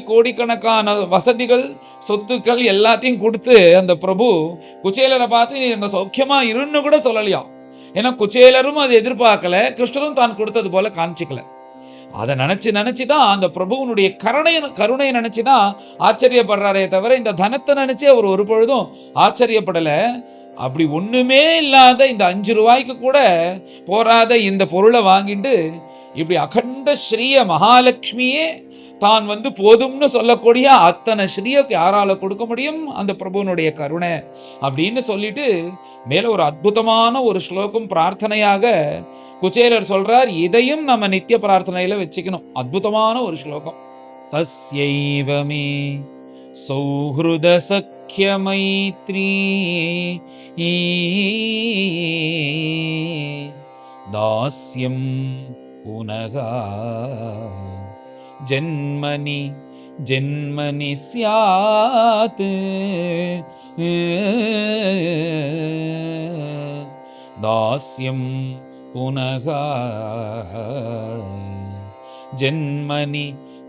கோடிக்கணக்கான வசதிகள், சொத்துக்கள் எல்லாத்தையும் கொடுத்து அந்த பிரபு குச்சேலரை பார்த்து நீ எங்க சௌக்கியமா இருன்னு கூட சொல்லலையாம். ஏன்னா குச்சேலரும் அதை எதிர்பார்க்கல, கிருஷ்ணரும் தான் கொடுத்தது போல காமிச்சிக்கல. அதை நினைச்சுதான் அந்த பிரபுவனுடைய கருணையை நினைச்சுதான் ஆச்சரியப்படுறாரே தவிர இந்த தனத்தை நினைச்சு அவர் ஒரு பொழுதும் ஆச்சரியப்படல. அப்படி ஒண்ணுமே இல்லாத இந்த 5 ரூபாய்க்கு கூட போராத இந்த பொருளை வாங்கிட்டு இப்படி அகண்ட ஸ்ரீய மகாலட்சுமியே தான் வந்து போதும்னு சொல்லக்கூடிய அத்தனை ஸ்ரீயக்கு யாரால கொடுக்க முடியும்? அந்த பிரபுவனுடைய கருணை அப்படின்னு சொல்லிட்டு மேல ஒரு அற்புதமான ஒரு ஸ்லோகம் பிரார்த்தனையாக குச்சேலர் சொல்றார். இதையும் நம்ம நித்திய பிரார்த்தனையில வச்சுக்கணும். அற்புதமான ஒரு ஸ்லோகம். தஸ்யைவமே சௌஹ்ருத சக்ய மைத்ரீ தாஸ்யம் புனகா ஜன்மனி ஜன்மனி ஸ்யாத் தாஸ்யம் புனகா ஜன்மனி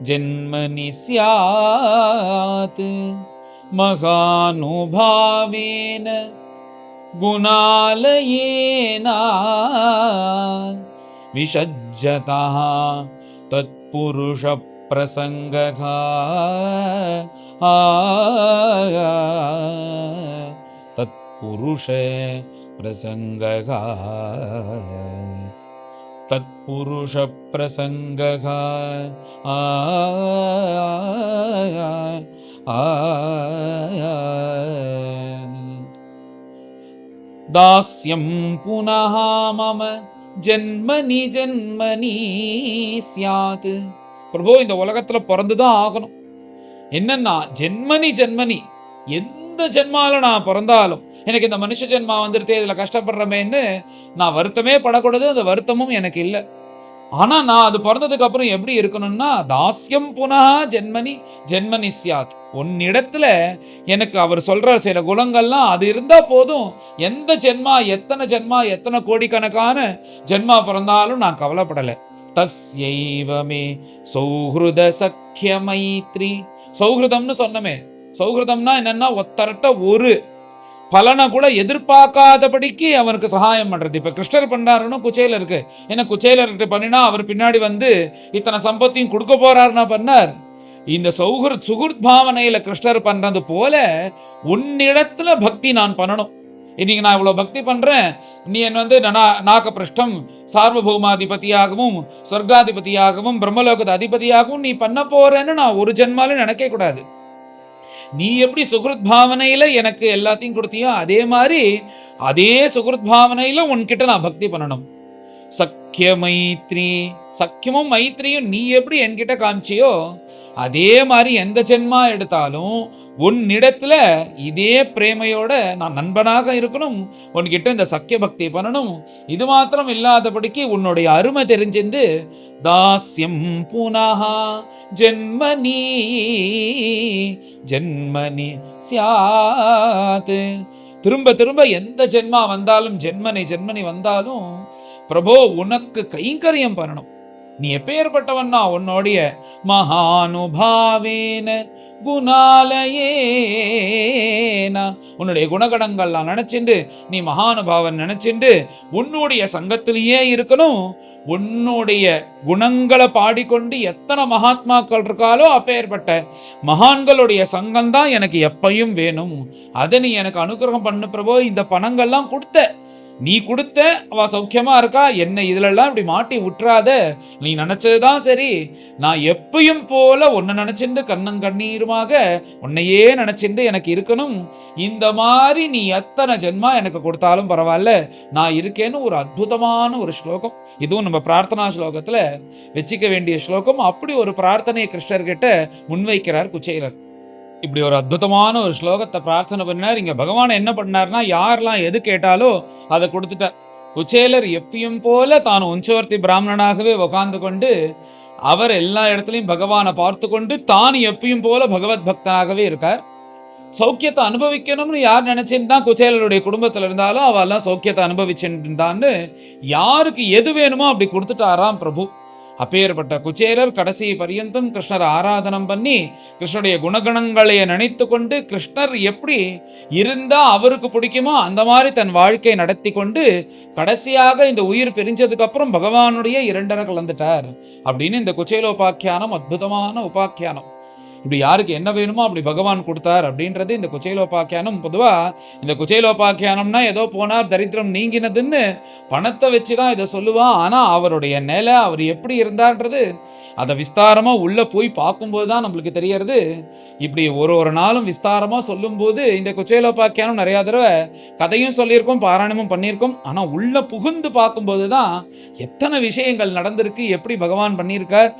ஜன்மனி ஸ்யாத் மகானுபாவேன குணாலயேன விஷஜ்ஜதः தத்புருஷ பிரசங்கः தத்புருஷ பிரசங்கः தத்புருஷ பிரசங்கः தாஸ்யம் புனः மம ஜன்மனி ஜன்மனி ஸ்யாத். பிரபு இந்த உலகத்துல பிறந்துதான் ஆகணும். என்னன்னா ஜென்மனி ஜென்மனி, எந்த ஜென்மால நான் பிறந்தாலும் எனக்கு இந்த மனுஷ ஜென்மா வந்துருத்தே, இதுல கஷ்டப்படுறமேன்னு நான் வருத்தமே படக்கூடாது. அந்த வருத்தமும் எனக்கு இல்லை. ஆனா நான் அது பிறந்ததுக்கு அப்புறம் எப்படி இருக்கணும்னா தாஸ்யம் புனः ஜென்மனி ஜென்மனி ஸ்யாத். உன்னிடத்துல எனக்கு அவர் சொல்ற சில குணங்கள்லாம் அது இருந்தா போதும். எந்த ஜென்மா எத்தனை கோடிக்கணக்கான ஜென்மா பிறந்தாலும் நான் கவலைப்படலை. தஸ்யைவமே சௌஹ்ருத சக்ய மைத்ரி. சௌஹ்ருதம்னு சொன்னமே, சௌஹ்ருதம்னா என்னன்னா ஒத்தரட்ட ஒரு பலனை கூட எதிர்பார்க்காதபடிக்கு அவனுக்கு சகாயம் பண்றது. இப்ப கிருஷ்ணர் பண்ணாருன்னு குச்சேலருக்கு, ஏன்னா குச்சேலர்கிட்ட பண்ணினா அவர் பின்னாடி வந்து இத்தனை சம்பத்தையும் கொடுக்க போறாருன்னா பண்ணார். இந்த சுகுர்த் பாவனையில கிருஷ்ணர் பண்றது போல உன்னிடத்துல பக்தி நான் பண்ணணும். இன்னைக்கு நான் இவ்வளவு பக்தி பண்றேன், நீ என் வந்து நாக பிருஷ்டம் சார்வபௌமாதிபதியாகவும் சொர்க்காதிபதியாகவும் பிரம்மலோகத அதிபதியாகவும் நீ பண்ண போறேன்னு நான் ஒரு ஜென்மாலும் நினைக்க கூடாது. நீ எப்படி சுகிருத் பாவனையில எனக்கு எல்லாத்தையும் கொடுத்தியோ அதே மாதிரி அதே சுகிருத் பாவனையில உன்கிட்ட நான் பக்தி பண்ணணும். சக்கிய மைத்ரி, சக்கியமும் மைத்ரியும் நீ எப்படி என்கிட்ட காமிச்சியோ அதே மாதிரி எந்த ஜென்மா எடுத்தாலும் உன்னிடத்துல இதே பிரேமையோட நான் நண்பனாக இருக்கணும், உன்கிட்ட இந்த சக்கிய பக்தி பண்ணணும். இது மாத்திரம் இல்லாதபடிக்கு உன்னுடைய அருமை தெரிஞ்சிருந்து தாஸ்யம் புனः ஜென்மனி ஜென்மனி ஸ்யாத். திரும்ப திரும்ப எந்த ஜென்மா வந்தாலும் ஜென்மனி வந்தாலும் பிரபோ உனக்கு கைங்கரியம் பண்ணணும். நீ எப்பேற்பட்டவன்னா உன்னுடைய மகானுபாவேன குணாலயேனா, உன்னுடைய குணகணங்கள்லாம் நினைச்சுண்டு நீ மகானுபாவன் நினைச்சுண்டு உன்னுடைய சங்கத்திலேயே இருக்கணும். உன்னுடைய குணங்களை பாடிக்கொண்டு எத்தனை மகாத்மாக்கள் இருக்காலோ அப்பேற்பட்ட மகான்களுடைய சங்கம் தான் எனக்கு எப்பையும் வேணும். அதை நீ எனக்கு அனுகிரகம் பண்ணு பிரபோ. இந்த பணங்கள்லாம் கொடுத்த நீ கொடுத்த, அவ சௌக்கியமா இருக்கா, என்னை இதுலலாம் இப்படி மாட்டி விட்டுறாத, நீ நினைச்சதுதான் சரி, நான் எப்பயும் போல உன்னை நினைச்சிட்டு கண்ணும் கண்ணீருமாக உன்னையே நினைச்சிட்டு எனக்கு இருக்கணும், இந்த மாதிரி நீ எத்தனை ஜென்மா எனக்கு கொடுத்தாலும் பரவாயில்ல, நான் இருக்கேன்னு ஒரு அற்புதமான ஒரு ஸ்லோகம். இதுவும் நம்ம பிரார்த்தனா ஸ்லோகத்துல வச்சுக்க வேண்டிய ஸ்லோகம். அப்படி ஒரு பிரார்த்தனையை கிருஷ்ணர்கிட்ட முன்வைக்கிறார் குச்சேலர். இப்படி ஒரு அற்புதமான ஒரு ஸ்லோகத்தை பிரார்த்தனை பண்ணார். இங்க பகவான் என்ன பண்ணார்னா, யாரெல்லாம் எது கேட்டாலோ அதை கொடுத்துட்டார். குச்சேலர் எப்பயும் போல தான் உஞ்சவர்த்தி பிராமணனாகவே உட்கார்ந்து கொண்டு, அவர் எல்லா இடத்துலையும் பகவானை பார்த்து கொண்டு, தான் எப்பயும் போல பகவத் பக்தனாகவே இருக்கார். சௌக்கியத்தை அனுபவிக்கணும்னு யார் நினைச்சுட்டு குச்சேலருடைய குடும்பத்தில் இருந்தாலும் அவெல்லாம் சௌக்கியத்தை அனுபவிச்சுட்டு இருந்தான்னு யாருக்கு எது வேணுமோ அப்படி கொடுத்துட்டாராம் பிரபு. அப்பேற்பட்ட குச்சேலர் கடைசி பரியந்தம் கிருஷ்ணர் ஆராதனம் பண்ணி கிருஷ்ணருடைய குணகணங்களை நினைத்து கொண்டு கிருஷ்ணர் எப்படி இருந்தா அவருக்கு பிடிக்குமோ அந்த மாதிரி தன் வாழ்க்கையை நடத்தி கொண்டு கடைசியாக இந்த உயிர் பிரிஞ்சதுக்கு அப்புறம் பகவானுடைய இரண்டரை கலந்துட்டார் அப்படின்னு இந்த குச்சேலோபாக்கியானம் அற்புதமான உபாக்கியானம். இப்படி யாருக்கு என்ன வேணுமோ அப்படி பகவான் கொடுத்தார் அப்படின்றது இந்த குச்சேலோபாக்கியானம். பொதுவா இந்த குச்சேலோபாக்கியானம்னா ஏதோ போனார் தரித்திரம் நீங்கினதுன்னு பணத்தை வச்சுதான் இதை சொல்லுவான். ஆனா அவருடைய நிலை, அவர் எப்படி இருந்தார்ன்றது அதை விஸ்தாரமா உள்ள போய் பார்க்கும்போது தான் நம்மளுக்கு தெரியறது. இப்படி ஒரு நாளும் விஸ்தாரமா சொல்லும் போது இந்த குச்சேலோபாக்கியானம் நிறைய தடவை கதையும் சொல்லியிருக்கோம், பாராயணமும் பண்ணியிருக்கோம். ஆனா உள்ள புகுந்து பார்க்கும்போது தான் எத்தனை விஷயங்கள் நடந்திருக்கு, எப்படி பகவான் பண்ணியிருக்கார்,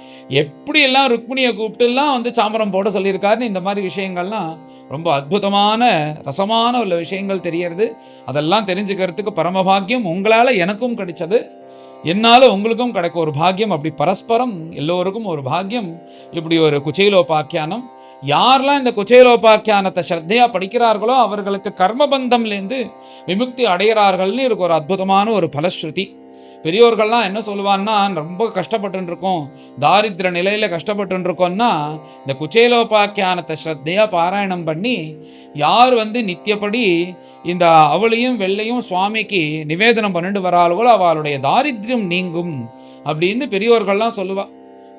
எப்படி எல்லாம் ருக்மிணியை கூப்பிட்டுலாம் வந்து சாமரம் போட சொல்லியிருக்காருன்னு இந்த மாதிரி விஷயங்கள்லாம் ரொம்ப அற்புதமான ரசமான உள்ள விஷயங்கள் தெரியறது. அதெல்லாம் தெரிஞ்சுக்கிறதுக்கு பரமபாகியம் உங்களால் எனக்கும் கிடைச்சது, என்னால் உங்களுக்கும் கிடைக்க ஒரு பாக்கியம். அப்படி பரஸ்பரம் எல்லோருக்கும் ஒரு பாக்கியம். இப்படி ஒரு குச்சேலோபாக்கியானம். யாரெல்லாம் இந்த குச்சேலோபாக்கியானத்தை ஸ்ரத்தையா படிக்கிறார்களோ அவர்களுக்கு கர்மபந்தம்லேருந்து விமுக்தி அடைகிறார்கள்னு இருக்கு ஒரு அற்புதமான ஒரு பலஸ்ருதி. பெரியோர்கள்லாம் என்ன சொல்லுவான்னா, ரொம்ப கஷ்டப்பட்டு இருக்கோம், தாரித்திர நிலையில கஷ்டப்பட்டு இருக்கோம்னா இந்த குச்சேலோபாக்கியானத்தை ஸ்ரத்தையா பாராயணம் பண்ணி யார் வந்து நித்தியப்படி இந்த அவளையும் வெள்ளையும் சுவாமிக்கு நிவேதனம் பண்ணிட்டு வராளோ அவளுடைய தாரித்யம் நீங்கும் அப்படின்னு பெரியோர்கள்லாம் சொல்லுவா.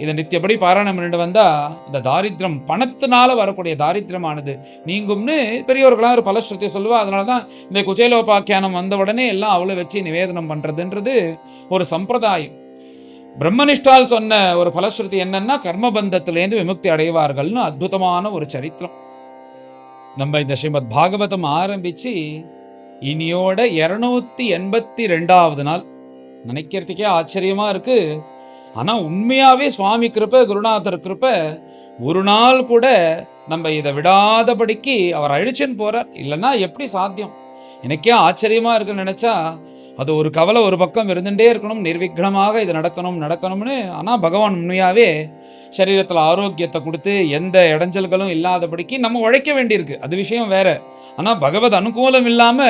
இதை நித்தியப்படி பாராயணம் பண்ணிட்டு வந்தா இந்த தாரித்திரம், பணத்தினால வரக்கூடிய தாரித்திரமானது நீங்கும்னு பெரியவர்களாம் ஒரு பலஸ்ருதியை சொல்லுவா. அதனாலதான் இந்த குச்சேலோபாக்கியானம் வந்த உடனே எல்லாம் அவளை வச்சு நிவேதனம் பண்றதுன்றது ஒரு சம்பிரதாயம். பிரம்மனிஷ்டால் சொன்ன ஒரு பலஸ்ருதி என்னன்னா, கர்மபந்தத்திலேருந்து விமுக்தி அடைவார்கள்னு அற்புதமான ஒரு சரித்திரம். நம்ம இந்த ஸ்ரீமத் பாகவதம் ஆரம்பிச்சு இனியோட 282வது நாள். நினைக்கிறதுக்கே ஆச்சரியமா இருக்கு. ஆனா உண்மையாவே சுவாமி கிருபை, குருநாதர் கிருபை, ஒரு நாள் கூட நம்ம இதை விடாதபடிக்கு அவர் அழிச்சுன்னு போறார். இல்லைன்னா எப்படி சாத்தியம்? எனக்கே ஆச்சரியமா இருக்குன்னு நினைச்சா அது ஒரு கவலை ஒரு பக்கம் இருந்துட்டே இருக்கணும், நிர்விக்னமாக இது நடக்கணும்னு. ஆனா பகவான் உண்மையாவே சரீரத்தில் ஆரோக்கியத்தை கொடுத்து எந்த இடைஞ்சல்களும் இல்லாதபடிக்கு நம்ம உழைக்க வேண்டியிருக்கு, அது விஷயம் வேற. ஆனா பகவத் அனுகூலம் இல்லாம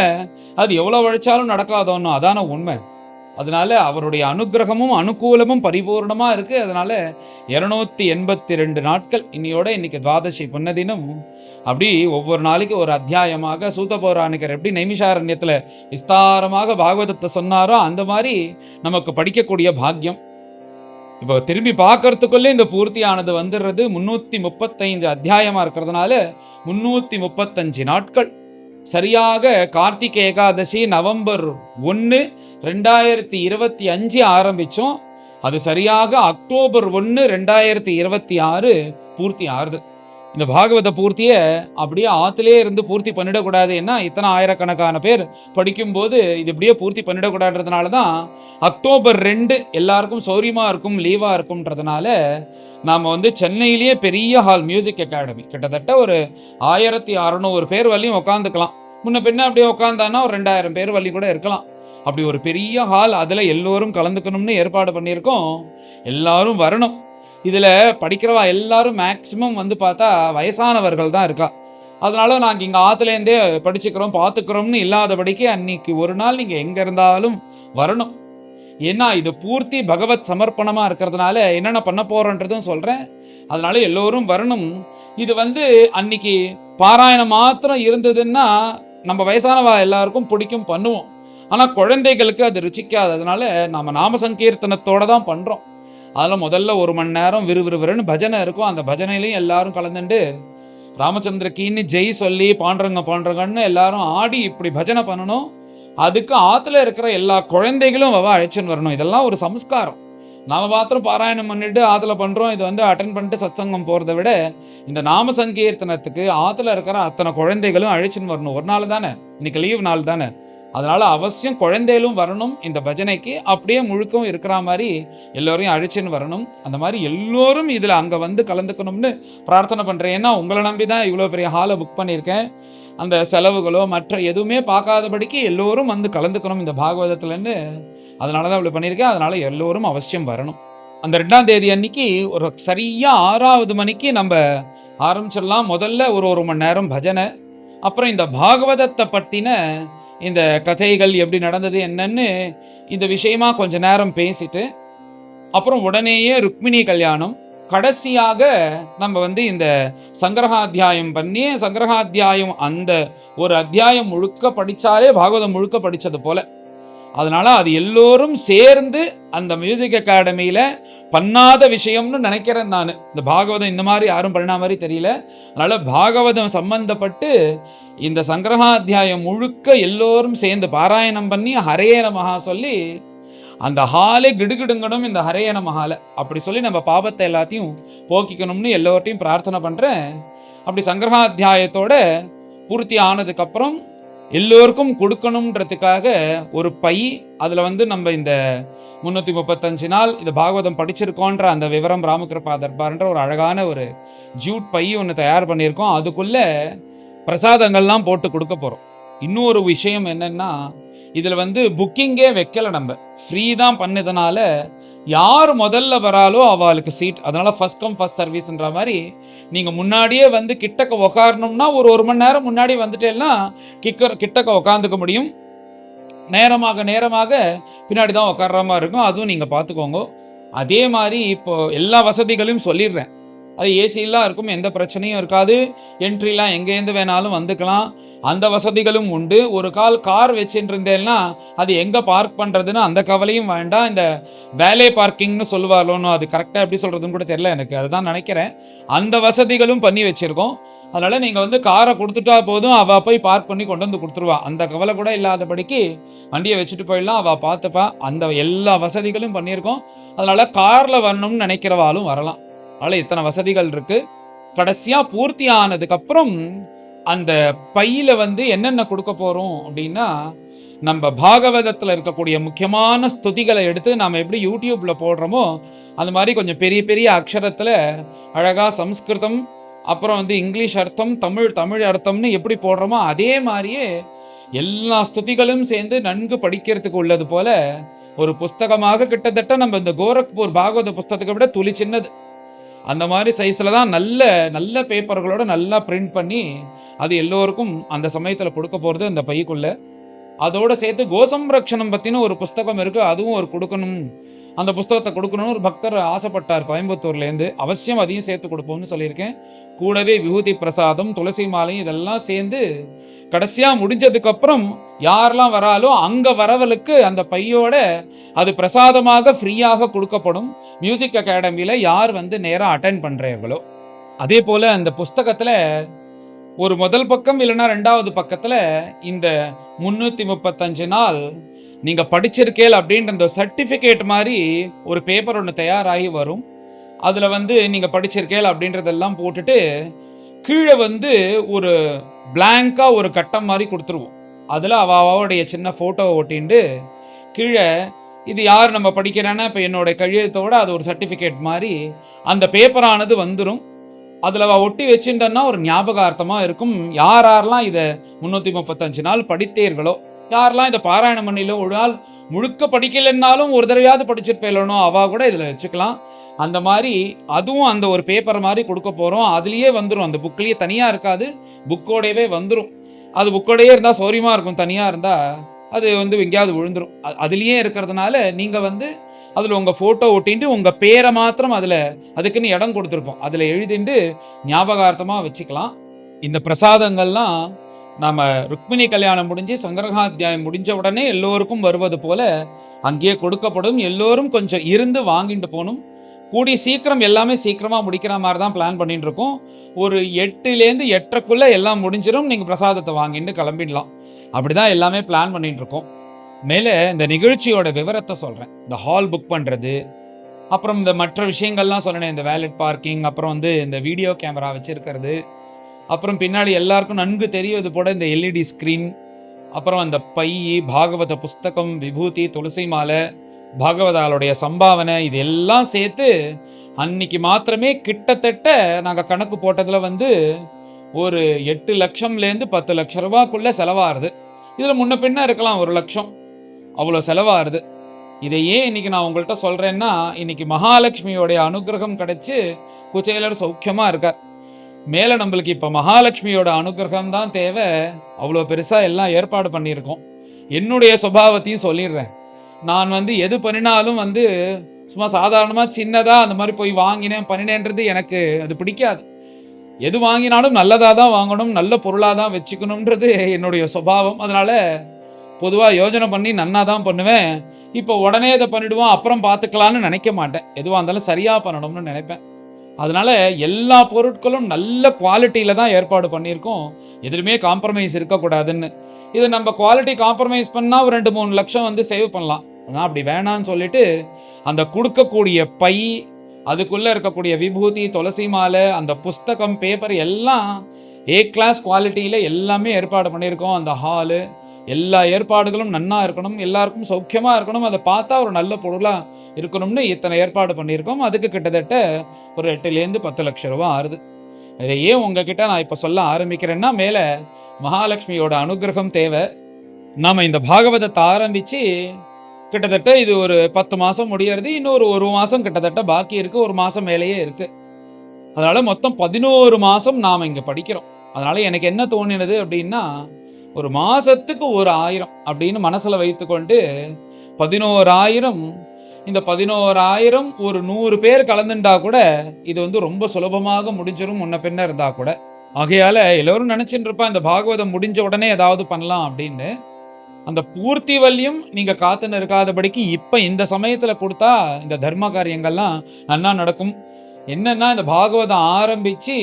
அது எவ்வளவு உழைச்சாலும் நடக்காதோன்னு அதான உண்மை. அதனால அவருடைய அனுகிரகமும் அனுகூலமும் பரிபூர்ணமா இருக்கு. அதனால 282 நாட்கள் இன்னையோட, இன்னைக்கு துவாதசி புன்னதினம். அப்படி ஒவ்வொரு நாளைக்கு ஒரு அத்தியாயமாக சூத பௌராணிகர் எப்படி நைமிஷாரண்யத்துல விஸ்தாரமாக பாகவதத்தை சொன்னாரோ அந்த மாதிரி நமக்கு படிக்கக்கூடிய பாக்கியம். இப்போ திரும்பி பார்க்கறதுக்குள்ளே இந்த பூர்த்தியானது வந்துடுறது. 335 அத்தியாயமா இருக்கிறதுனால 335 நாட்கள். சரியாக கார்த்திகை ஏகாதசி நவம்பர் 1, 2025 ஆரம்பிச்சோம். அது சரியாக அக்டோபர் 1, 2026 பூர்த்தி ஆறுது. இந்த பாகவத பூர்த்தியை அப்படியே ஆத்திலே இருந்து பூர்த்தி பண்ணிடக்கூடாது. ஏன்னா இத்தனை ஆயிரக்கணக்கான பேர் படிக்கும்போது இது இப்படியே பூர்த்தி பண்ணிடக்கூடாதுன்றதுனால தான் அக்டோபர் 2 எல்லாருக்கும் சௌரியமா இருக்கும், லீவா இருக்கும்ன்றதுனால நாம் வந்து சென்னையிலேயே பெரிய ஹால், மியூசிக் அகாடமி, கிட்டத்தட்ட ஒரு 1600 பேர் வரையும் உட்காந்துக்கலாம். முன்ன பின்ன அப்படியே உட்காந்தானா ஒரு 2000 பேர் வரையும் கூட இருக்கலாம். அப்படி ஒரு பெரிய ஹால், அதில் எல்லோரும் கலந்துக்கணும்னு ஏற்பாடு பண்ணியிருக்கோம். எல்லாரும் வரணும். இதில் படிக்கிறவா எல்லாரும் மேக்சிமம் வந்து பார்த்தா வயசானவர்கள் தான் இருக்கா. அதனால நாங்கள் இங்கே ஆற்றுலேருந்தே படிச்சுக்கிறோம் பார்த்துக்கிறோம்னு இல்லாதபடிக்கு அன்னைக்கு ஒரு நாள் நீங்கள் எங்கே இருந்தாலும் வரணும். ஏன்னா இது பூர்த்தி பகவத் சமர்ப்பணமாக இருக்கிறதுனால என்னென்ன பண்ண போகிறோன்றதும் சொல்கிறேன். அதனால எல்லோரும் வரணும். இது வந்து அன்னைக்கு பாராயணம் மாத்திரம் இருந்ததுன்னா நம்ம வயசானவா எல்லாருக்கும் பிடிக்கும், பண்ணுவோம். ஆனால் குழந்தைகளுக்கு அது ருச்சிக்காது. அதனால நம்ம நாம சங்கீர்த்தனத்தோடு தான் பண்ணுறோம். அதில் முதல்ல 1 மணி நேரம் விறுவிறுன்னு பஜனை இருக்கும். அந்த பஜனையிலையும் எல்லாரும் கலந்துட்டு ராமச்சந்திர கீன்னு ஜெய் சொல்லி பாண்டரங்கன்னு எல்லாரும் ஆடி இப்படி பஜனை பண்ணணும். அதுக்கு ஆத்துல இருக்கிற எல்லா குழந்தைகளும் அழைச்சின்னு வரணும். இதெல்லாம் ஒரு சம்ஸ்காரம். நாம மாத்திரம் பாராயணம் பண்ணிட்டு ஆத்துல பண்றோம். இது வந்து அட்டன் பண்ணிட்டு சத்சங்கம் போறதை விட இந்த நாம சங்கீர்த்தனத்துக்கு ஆத்துல இருக்கிற அத்தனை குழந்தைகளும் அழைச்சின்னு வரணும். ஒரு நாள் தானே, இன்னைக்கு லீவ் நாள் தானே, அதனால அவசியம் குழந்தைகளும் வரணும் இந்த பஜனைக்கு. அப்படியே முழுக்கவும் இருக்கிற மாதிரி எல்லோரையும் அழைச்சின்னு வரணும். அந்த மாதிரி எல்லோரும் இதுல அங்க வந்து கலந்துக்கணும்னு பிரார்த்தனை பண்றேன். ஏன்னா உங்களை நம்பி தான் இவ்வளோ பெரிய ஹாலை புக் பண்ணியிருக்கேன். அந்த செலவுகளோ மற்ற எதுவுமே பார்க்காதபடிக்கு எல்லோரும் வந்து கலந்துக்கணும் இந்த பாகவதத்துலன்னு, அதனால தான் இவ்வளோ பண்ணியிருக்கேன். அதனால எல்லோரும் அவசியம் வரணும். அந்த 2ஆம் தேதி அன்னைக்கு ஒரு சரியா 6வது மணிக்கு நம்ம ஆரம்பிச்சிடலாம். முதல்ல ஒரு மணி நேரம் பஜனை, அப்புறம் இந்த பாகவதத்தை பற்றின இந்த கதைகள் எப்படி நடந்தது என்னன்னு இந்த விஷயமா கொஞ்ச நேரம் பேசிட்டு, அப்புறம் உடனேயே ருக்மிணி கல்யாணம், கடைசியாக நம்ம வந்து இந்த சங்கிரகாத்தியாயம் பண்ணி, சங்கிரகாத்தியாயம் அந்த ஒரு அத்தியாயம் முழுக்க படிச்சாலே பாகவதம் முழுக்க படிச்சது போல. அதனால அது எல்லோரும் சேர்ந்து அந்த மியூசிக் அகாடமியில பண்ணாத விஷயம்னு நினைக்கிறேன் நான். இந்த பாகவதம் இந்த மாதிரி யாரும் பண்ண மாதிரி தெரியல. அதனால பாகவதம் சம்பந்தப்பட்டு இந்த சங்கிரகாத்தியாயம் முழுக்க எல்லோரும் சேர்ந்து பாராயணம் பண்ணி ஹரே நமஹா சொல்லி அந்த ஹாலே கிடுகிடுங்கணும். இந்த ஹரே நமஹால அப்படி சொல்லி நம்ம பாபத்தை எல்லாத்தையும் போக்கிக்கணும்னு எல்லோர்ட்டையும் பிரார்த்தனை பண்றேன். அப்படி சங்கிரகாத்தியாயத்தோட பூர்த்தி ஆனதுக்கு அப்புறம் எல்லோருக்கும் கொடுக்கணுன்றதுக்காக ஒரு பை, அதில் வந்து நம்ம இந்த 335 நாள் இந்த பாகவதம் படிச்சிருக்கோன்ற அந்த விவரம் ராமகிருபா தர்பார்ன்ற ஒரு அழகான ஒரு ஜூட் பை ஒன்று தயார் பண்ணியிருக்கோம். அதுக்குள்ள பிரசாதங்கள்லாம் போட்டு கொடுக்க போகிறோம். இன்னொரு விஷயம் என்னன்னா, இதில் வந்து புக்கிங்கே வைக்கலை, நம்ம ஃப்ரீ தான் பண்ணதுனால யார் முதல்ல வராலோ அவளுக்கு சீட். அதனால ஃபர்ஸ்ட் கம் ஃபர்ஸ்ட் சர்வீஸ்ன்ற மாதிரி நீங்கள் முன்னாடியே வந்து கிட்டக்க உக்காரணும்னா ஒரு மணி நேரம் முன்னாடி வந்துட்டேன்னா கிட்டக்க உக்காந்துக்க முடியும். நேரமாக நேரமாக பின்னாடி தான் உட்கார்ற மாதிரி இருக்கும். அதுவும் நீங்கள் பார்த்துக்கோங்க. அதே மாதிரி இப்போ எல்லா வசதிகளையும் சொல்லிடுறேன். அது ஏசிலாம் இருக்கும், எந்த பிரச்சனையும் இருக்காது. என்ட்ரிலாம் எங்கேருந்து வேணாலும் வந்துக்கலாம், அந்த வசதிகளும் உண்டு. ஒரு கார் வச்சுட்டு இருந்தேன்னா அது எங்கே பார்க் பண்ணுறதுன்னு அந்த கவலையும் வேண்டாம். இந்த வேலே பார்க்கிங்னு சொல்லுவாரோன்னு, அது கரெக்டாக எப்படி சொல்கிறதுன்னு கூட தெரியல எனக்கு, அதுதான் நினைக்கிறேன். அந்த வசதிகளும் பண்ணி வச்சுருக்கோம். அதனால் நீங்கள் வந்து காரை கொடுத்துட்டா போதும், அவள் போய் பார்க் பண்ணி கொண்டு வந்து கொடுத்துருவா. அந்த கவலை கூட இல்லாதபடிக்கு வண்டியை வச்சுட்டு போயிடலாம், அவள் பார்த்துப்பா. அந்த எல்லா வசதிகளும் பண்ணியிருக்கோம். அதனால் காரில் வரணும்னு நினைக்கிறவாலும் வரலாம். அதனால் இத்தனை வசதிகள் இருக்குது. கடைசியாக பூர்த்தி ஆனதுக்கப்புறம் அந்த பையில் வந்து என்னென்ன கொடுக்க போகிறோம் அப்படின்னா, நம்ம பாகவதத்தில் இருக்கக்கூடிய முக்கியமான ஸ்துதிகளை எடுத்து நாம் எப்படி யூடியூப்பில் போடுறோமோ அந்த மாதிரி கொஞ்சம் பெரிய பெரிய அக்ஷரத்தில் அழகாக சம்ஸ்கிருதம், அப்புறம் வந்து இங்கிலீஷ் அர்த்தம், தமிழ் அர்த்தம்னு எப்படி போடுறோமோ அதே மாதிரியே எல்லா ஸ்துதிகளும் சேர்ந்து நன்கு படிக்கிறதுக்கு உள்ளது போல ஒரு புஸ்தகமாக, கிட்டத்தட்ட நம்ம இந்த கோரக்பூர் பாகவத புஸ்தகத்தை விட துளி சின்னது, அந்த மாதிரி சைஸில் தான் நல்ல நல்ல பேப்பர்களோட நல்லா பிரிண்ட் பண்ணி அது எல்லோருக்கும் அந்த சமயத்தில் கொடுக்க போகிறது அந்த பைக்குள்ள. அதோடு சேர்த்து கோசம்ரக்ஷணம் பற்றின ஒரு புஸ்தகம் இருக்குது, அதுவும் ஒரு கொடுக்கணும், அந்த புஸ்தகத்தை கொடுக்கணும்னு ஒரு பக்தர் ஆசைப்பட்டார் கோயம்புத்தூர்லேருந்து. அவசியம் அதையும் சேர்த்து கொடுப்போம்னு சொல்லியிருக்கேன். கூடவே விபூதி பிரசாதம், துளசி மாலையும் இதெல்லாம் சேர்ந்து கடைசியாக முடிஞ்சதுக்கப்புறம் யாரெல்லாம் வராலோ அங்கே வரவளுக்கு அந்த பையோட அது பிரசாதமாக ஃப்ரீயாக கொடுக்கப்படும். மியூசிக் அகாடமியில் யார் வந்து நேராக அட்டென்ட் பண்ணுறீர்களோ. அதே போல் அந்த புஸ்தகத்தில் ஒரு முதல் பக்கம் இல்லைன்னா 2வது பக்கத்தில் இந்த 335 நாள் நீங்கள் படிச்சிருக்கேல் அப்படின்ற அந்த சர்டிஃபிகேட் மாதிரி ஒரு பேப்பர் ஒன்று தயாராகி வரும். அதில் வந்து நீங்கள் படிச்சிருக்கேல் அப்படின்றதெல்லாம் போட்டுட்டு கீழே வந்து ஒரு பிளாங்காக ஒரு கட்டம் மாதிரி கொடுத்துருவோம். அதில் அவளுடைய சின்ன ஃபோட்டோவை ஒட்டிண்டு கீழே இது யார் நம்ம படிக்கிறேன்னா இப்போ என்னோட கையெழுத்தோடு அது ஒரு சர்டிஃபிகேட் மாதிரி அந்த பேப்பரானது வந்துடும். அதில் அவள் ஒட்டி வச்சுட்டன்னா ஒரு ஞாபகார்த்தமாக இருக்கும். யாரெல்லாம் இதை 335 நாள் படித்தீர்களோ, யாரெல்லாம் இதை பாராயணம் பண்ணிலோ, ஒரு நாள் முழுக்க படிக்கலைன்னாலும் ஒரு தடவையாவது படிச்சிருப்பேலனோ அவள் கூட இதில் வச்சுக்கலாம். அந்த மாதிரி அதுவும் அந்த ஒரு பேப்பர் மாதிரி கொடுக்க போகிறோம். அதுலேயே வந்துடும், அந்த புக்லேயே தனியாக இருக்காது, புக்கோடையவே வந்துடும். அது புக்கோடையே இருந்தால் சௌரியமாக இருக்கும், தனியாக இருந்தால் அது வந்து எங்கேயாவது விழுந்துடும். அதுலேயே இருக்கிறதுனால நீங்கள் வந்து அதில் உங்கள் ஃபோட்டோ ஒட்டிட்டு உங்கள் பேரை மாத்திரம் அதில் அதுக்குன்னு இடம் கொடுத்துருப்போம், அதில் எழுதிட்டு ஞாபகார்த்தமாக வச்சுக்கலாம். இந்த பிரசாதங்கள்லாம் நாம் ருக்மிணி கல்யாணம் முடிஞ்சு சங்கரகாத்தியாயம் முடிஞ்ச உடனே எல்லோருக்கும் வருவது போல் அங்கேயே கொடுக்கப்படும். எல்லோரும் கொஞ்சம் இருந்து வாங்கிட்டு போகணும். கூடிய சீக்கிரம் எல்லாமே சீக்கிரமாக முடிக்கிற மாதிரி தான் பிளான் பண்ணிட்டு இருக்கோம். ஒரு 8லேருந்து 8:30க்குள்ளே எல்லாம் முடிஞ்சிடும். நீங்கள் பிரசாதத்தை வாங்கிட்டு கிளம்பிடலாம். அப்படி தான் எல்லாமே பிளான் பண்ணிட்டு இருக்கோம். மேலே இந்த நிகழ்ச்சியோட விவரத்தை சொல்கிறேன். இந்த ஹால் புக் பண்ணுறது, அப்புறம் இந்த மற்ற விஷயங்கள்லாம் சொன்னேன். இந்த வேலட் பார்க்கிங், அப்புறம் வந்து இந்த வீடியோ கேமரா வச்சுருக்கிறது, அப்புறம் பின்னாடி எல்லாருக்கும் நன்கு தெரியுது போட இந்த எல்இடி ஸ்க்ரீன், அப்புறம் அந்த பை, பாகவத புஸ்தகம், விபூதி, துளசி மாலை, பாகவதாளுடைய சம்பாவனை, இது எல்லாம் சேர்த்து அன்னைக்கு மாத்திரமே கிட்டத்தட்ட நாங்கள் கணக்கு போட்டதில் வந்து ஒரு 8 லட்சம்லேருந்து 10 லட்ச ரூபாய்க்குள்ளே செலவாகுது. இதில் முன்ன பின்ன இருக்கலாம் 1 லட்சம், அவ்வளோ செலவாகுது. இதை ஏன் இன்னைக்கு நான் உங்கள்கிட்ட சொல்கிறேன்னா, இன்னைக்கு மகாலட்சுமியோடைய அனுகிரகம் கிடைச்சி குச்சேலர் சௌக்கியமாக இருக்கார். மேலே நம்மளுக்கு இப்போ மகாலட்சுமியோட அனுகிரகம் தான் தேவை. அவ்வளோ பெருசாக எல்லாம் ஏற்பாடு பண்ணியிருக்கோம். என்னுடைய சுபாவத்தையும் சொல்லிடுறேன். நான் வந்து எது பண்ணினாலும் வந்து சும்மா சாதாரணமாக சின்னதாக அந்த மாதிரி போய் பண்ணினேன்றது எனக்கு அது பிடிக்காது. எது வாங்கினாலும் நல்லதாக தான் வாங்கணும், நல்ல பொருளாக தான் வச்சுக்கணுன்றது என்னுடைய சுபாவம். அதனால் பொதுவாக யோஜனை பண்ணி நன்னா தான் பண்ணுவேன். இப்போ உடனே இதை பண்ணிவிடுவோம் அப்புறம் பார்த்துக்கலான்னு நினைக்க மாட்டேன். எதுவாக இருந்தாலும் சரியாக பண்ணணும்னு நினைப்பேன். அதனால் எல்லா பொருட்களும் நல்ல குவாலிட்டியில் தான் ஏற்பாடு பண்ணியிருக்கோம். எதுலையுமே காம்ப்ரமைஸ் இருக்கக்கூடாதுன்னு. இது நம்ம குவாலிட்டி காம்ப்ரமைஸ் பண்ணால் ஒரு 2-3 லட்சம் வந்து சேவ் பண்ணலாம். ஆனால் அப்படி வேணான்னு சொல்லிட்டு அந்த கொடுக்கக்கூடிய பை, அதுக்குள்ளே இருக்கக்கூடிய விபூதி, துளசி மாலை, அந்த புஸ்தகம், பேப்பர் எல்லாம் கிளாஸ் குவாலிட்டியில் எல்லாமே ஏற்பாடு பண்ணியிருக்கோம். அந்த ஹாலு, எல்லா ஏற்பாடுகளும் நன்னா இருக்கணும், எல்லாருக்கும் சௌக்கியமாக இருக்கணும், அதை பார்த்தா ஒரு நல்ல பொருளாக இருக்கணும்னு இத்தனை ஏற்பாடு பண்ணியிருக்கோம். அதுக்கு கிட்டத்தட்ட ஒரு 8லேருந்து 10 லட்ச ரூபா ஆறுது. இதை ஏன் உங்ககிட்ட நான் இப்போ சொல்ல ஆரம்பிக்கிறேன்னா, மேலே மகாலட்சுமியோட அனுகிரகம் தேவை. நாம் இந்த பாகவதத்தை ஆரம்பித்து கிட்டத்தட்ட இது ஒரு 10 மாதம் முடியறது. இன்னொரு 1 மாதம் கிட்டத்தட்ட பாக்கி இருக்குது. 1 மாதம் மேலேயே இருக்குது. அதனால் மொத்தம் 11 மாதம் நாம் இங்கே படிக்கிறோம். அதனால் எனக்கு என்ன தோணினது அப்படின்னா, ஒரு மாதத்துக்கு ஒரு 1000 அப்படின்னு மனசில் வைத்துக்கொண்டு 11,000, இந்த 11,000 ஒரு 100 பேர் கலந்துட்டா கூட இது வந்து ரொம்ப சுலபமாக முடிஞ்சிடும் முன்ன பின்ன இருந்தால் கூட. ஆகையால் எல்லோரும் நினச்சிட்டு இருப்பா இந்த பாகவதம் முடிஞ்ச உடனே ஏதாவது பண்ணலாம் அப்படின்னு. அந்த பூர்த்தி வல்லியும் நீங்கள் காத்துன்னு இருக்காதபடிக்கு இப்போ இந்த சமயத்தில் கொடுத்தா இந்த தர்ம காரியங்கள்லாம் நன்னா நடக்கும். என்னென்னா, இந்த பாகவதம் ஆரம்பித்து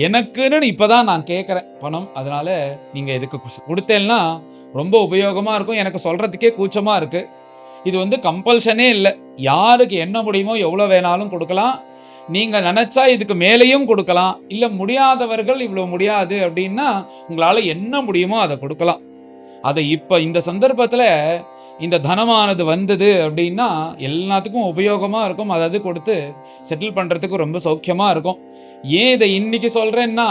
எனக்குன்னு இப்போ தான் நான் கேட்குறேன் பணம். அதனால் நீங்கள் இதுக்கு கொடுத்தேன்னா ரொம்ப உபயோகமாக இருக்கும். எனக்கு சொல்கிறதுக்கே கூச்சமாக இருக்குது. இது வந்து கம்பல்ஷனே இல்லை. யாருக்கு என்ன முடியுமோ எவ்வளோ வேணாலும் கொடுக்கலாம். நீங்கள் நினச்சா இதுக்கு மேலேயும் கொடுக்கலாம். இல்லை முடியாதவர்கள் இவ்வளோ முடியாது அப்படின்னா உங்களால் என்ன முடியுமோ அதை கொடுக்கலாம். அதை இப்போ இந்த சந்தர்ப்பத்தில் இந்த தனமானது வந்தது அப்படின்னா எல்லாத்துக்கும் உபயோகமாக இருக்கும். அதாவது கொடுத்து செட்டில் பண்ணுறதுக்கு ரொம்ப சௌக்கியமாக இருக்கும். ஏன் இதை இன்னைக்கு சொல்கிறேன்னா,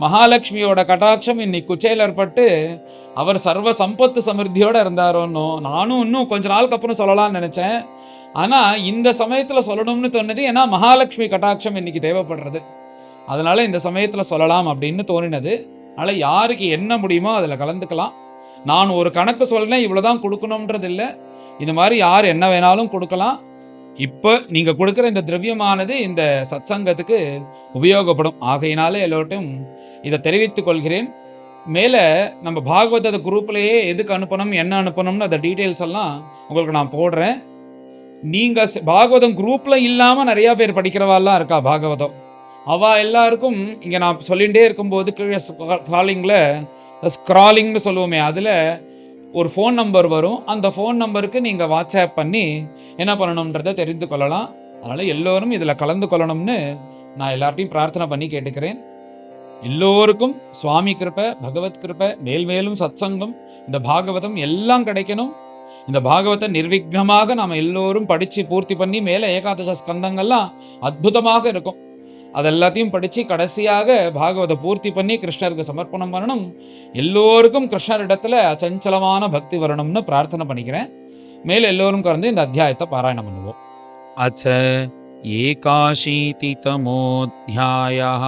மகாலட்சுமியோட கட்டாட்சம் இன்னைக்கு குச்சேலர் பட்டு அவர் சர்வ சம்பத்து சமிருத்தியோடு இருந்தாரோன்னு நானும் இன்னும் கொஞ்ச நாளுக்கு அப்புறம் சொல்லலாம்னு நினச்சேன். ஆனால் இந்த சமயத்தில் சொல்லணும்னு தோணுது. ஏன்னா மகாலட்சுமி கட்டாட்சம் இன்னைக்கு தேவைப்படுறது. அதனால் இந்த சமயத்தில் சொல்லலாம் அப்படின்னு தோணினது. அதனால் யாருக்கு என்ன முடியுமோ அதில் கலந்துக்கலாம். நான் ஒரு கணக்கு சொல்கிறேன், இவ்வளோதான் கொடுக்கணுன்றது இல்லை. இந்த மாதிரி யார் என்ன வேணாலும் கொடுக்கலாம். இப்போ நீங்கள் கொடுக்குற இந்த திரவியமானது இந்த சத்சங்கத்துக்கு உபயோகப்படும். ஆகையினாலே எல்லோட்டும் இதை தெரிவித்துக் கொள்கிறேன். மேலே நம்ம பாகவத குரூப்லேயே எதுக்கு அனுப்பணும், என்ன அனுப்பணும்னு அந்த டீட்டெயில்ஸ் எல்லாம் உங்களுக்கு நான் போடுறேன். நீங்கள் பாகவதம் குரூப்பில் இல்லாமல் நிறையா பேர் படிக்கிறவாலாம் இருக்கா பாகவதம். அவள் எல்லாருக்கும் இங்கே நான் சொல்லிகிட்டே இருக்கும்போது கீழே காலிங்கில் ஸ்க்ராலிங்னு சொல்லுவோமே, அதில் ஒரு ஃபோன் நம்பர் வரும். அந்த ஃபோன் நம்பருக்கு நீங்கள் வாட்ஸ்அப் பண்ணி என்ன பண்ணணுன்றதை தெரிந்து கொள்ளலாம். அதனால் எல்லோரும் இதில் கலந்து கொள்ளணும்னு நான் எல்லார்ட்டையும் பிரார்த்தனை பண்ணி கேட்டுக்கிறேன். எல்லோருக்கும் சுவாமி கிருபை, பகவத் கிருபை, மேல்மேலும் சத்சங்கம், இந்த பாகவதம் எல்லாம் கிடைக்கணும். இந்த பாகவத்தை நிர்விக்னமாக நாம் எல்லோரும் படித்து பூர்த்தி பண்ணி மேலே ஏகாதச ஸ்கந்தங்கள்லாம் அற்புதமாக இருக்கும். அதெல்லாத்தையும் படித்து கடைசியாக பாகவத பூர்த்தி பண்ணி கிருஷ்ணருக்கு சமர்ப்பணம் பண்ணணும். எல்லோருக்கும் கிருஷ்ணரிடத்தில் அச்சஞ்சலமான பக்தி வரணும்னு பிரார்த்தனை பண்ணிக்கிறேன். மேலே எல்லோரும் கலந்து இந்த அத்தியாயத்தை பாராயணம் பண்ணுவோம். அச்ச ஏகாशीतितमोऽध्यायः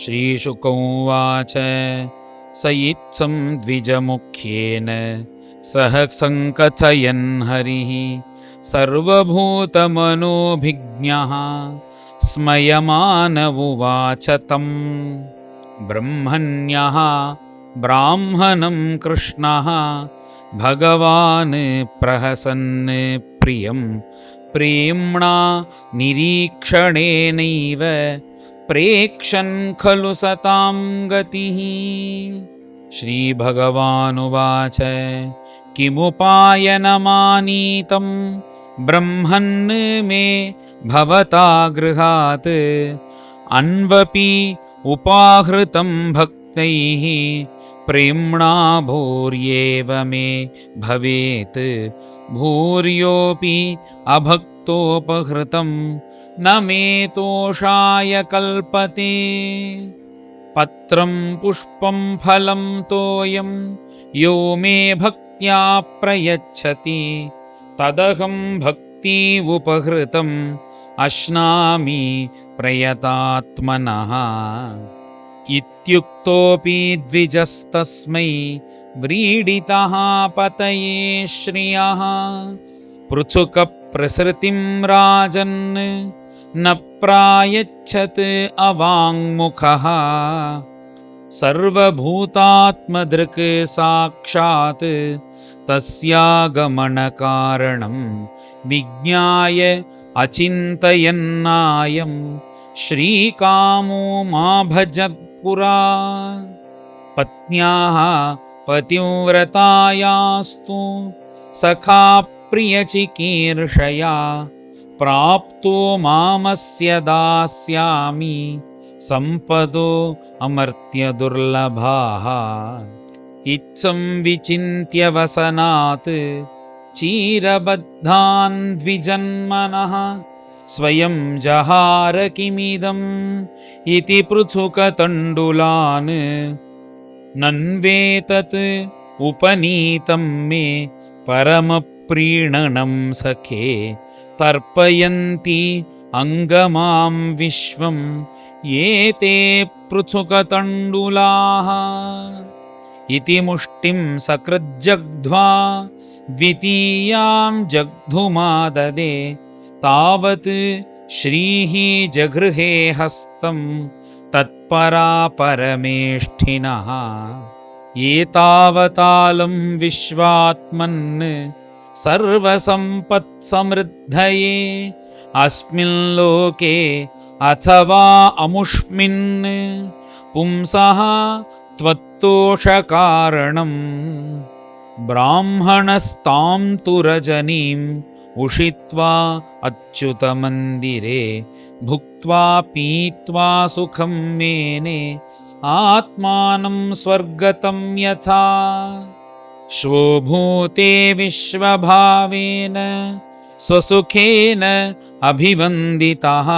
श्रीशुक उवाच स इत्थं द्विजमुख्येन सह सङ्कथयन् हरिः सर्वभूतमनोभिज्ञः स्मयमान उवाच तं ब्रह्मण्यः ब्राह्मणं कृष्णः भगवान् प्रहसन् प्रियं प्रेम्णा निरीक्षणेनैव प्रेक्षन् खलु सतां गतिः। श्रीभगवानुवाच किमुपायनमानीतं ब्रह्मन् मे भवता गृहात् अन्वपि उपाहृतं भक्तैः प्रेम्णा भूर्येव मे भवेत् भूर्योऽपि अभक्तोपहृतं न मे तोषाय कल्पते। पत्रं पुष्पं फलं तोयं यो मे भक्त्या प्रयच्छति तदहं भक्ति उपहृतम् अश्नामि प्रयतात्मनः। इत्युक्तोऽपि द्विजस्तस्मै व्रीडितः पतये श्रियः पृच्छुकप्रसृतिं राजन् न प्रायच्छत् अवाङ्मुखः। सर्वभूतात्मदृक् साक्षात् तस्यागमनकारणं विज्ञाय अचिन्तयन्नायं श्रीकामो मा भजत्पुरा। पत्न्याः पतिव्रतायास्तु सखा प्रियचिकीर्षया प्राप्तो मामस्य दास्यामि सम्पदो अमर्त्य दुर्लभाः। इत्थं विचिन्त्य वसनात् चीरबद्धान् द्विजन्मनः स्वयं जहार किमिदम् इति पृथुकतण्डुलान्। नन्वेतत् उपनीतं मे परमप्रीणनं सखे तर्पयन्ति अङ्गमां विश्वं ये ते पृथुकतण्डुलाः। इति मुष्टिं सकृज्जग्ध्वा द्वितीयां जग्धुमाददे तावत् श्रीः जगृहे हस्तं तत्परा परमेष्ठिनः। एतावतालं विश्वात्मन् सर्वसम्पत्समृद्धये अस्मिन् लोके अथवा अमुष्मिन् पुंसः त्वत्तोषकारणं। ब्राह्मणस्तां तु रजनीम् उषित्वा अच्युतमन्दिरे भुक्त्वा पीत्वा सुखं मेने आत्मानं स्वर्गतं यथा। स्वभूते विश्वभावेन स्वसुखेन अभिवन्दितः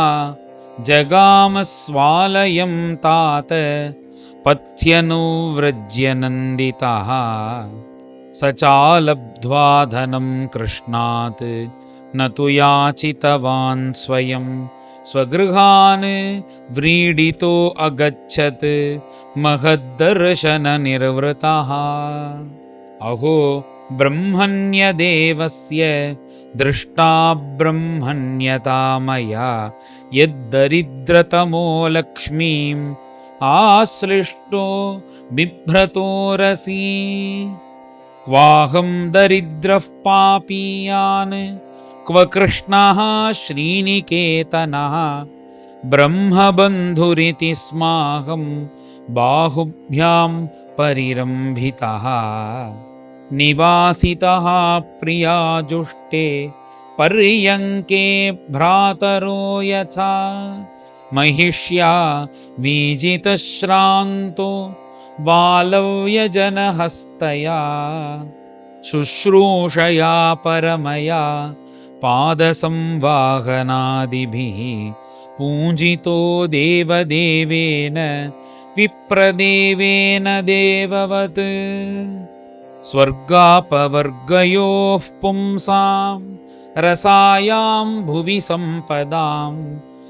जगामस्वालयं तात पथ्यनुव्रज्य नन्दितः। स चालब्ध्वा धनं कृष्णात् न तु याचितवान् स्वयं स्वगृहान् व्रीडितो अगच्छत् महद्दर्शननिर्वृतः। अहो ब्रह्मण्यदेवस्य दृष्टा ब्रह्मण्यता मया यद्दरिद्रतमो लक्ष्मीम् आश्लिष्टो बिभ्रतोरसि। क्वाहं दरिद्रः पापीयान् क्व कृष्णः श्रीनिकेतनः ब्रह्मबन्धुरिति स्माहं बाहुभ्यां परिरम्भितः। निवासितः प्रियाजुष्टे पर्यङ्के भ्रातरो यथा महिष्या वीजितश्रान्तो बालव्यजनहस्तया शुश्रूषया परमया पादसंवाहनादिभिः पूजितो देवदेवेन विप्रदेवेन देववत्। स्वर्गापवर्गयोः पुंसां रसायां भुवि सम्पदां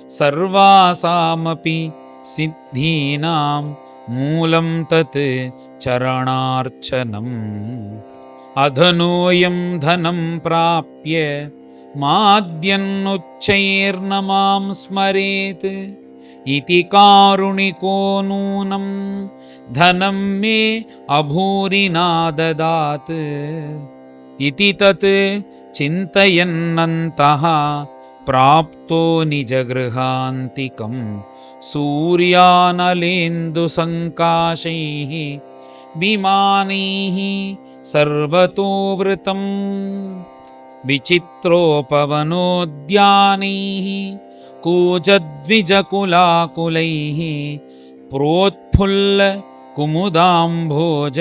सर्वासामपि सिद्धीनां मूलं तत् चरणार्चनम्। अधनोऽयं धनं प्राप्य माद्यन्नुच्चैर्न मां स्मरेत् इति कारुणिको नूनं धनं मे अभूरि नाददात्। इति तत् चिन्तयन्नन्तः प्राप्तो निजगृहान्तिकं सूर्यानलेन्दुसङ्काशैः विमानैः सर्वतो वृतम् विचित्रोपवनोद्यानैः कूजद्विजकुलाकुलैः प्रोत्फुल्ल कुमुदाम्भोज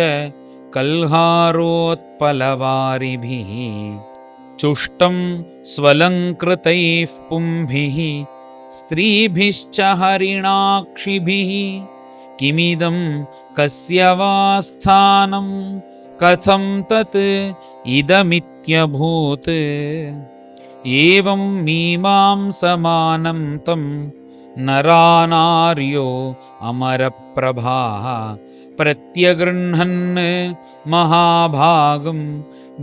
कल्हारोत्पलवारिभिः चुष्टं स्वलङ्कृतैः पुंभिः स्त्रीभिश्च हरिणाक्षिभिः किमिदं कस्य वा स्थानं कथं तत् इदमित्यभूत् एवं मीमांसमानं तं नरानार्यो अमरप्रभाः प्रत्यगृह्णन् महाभागं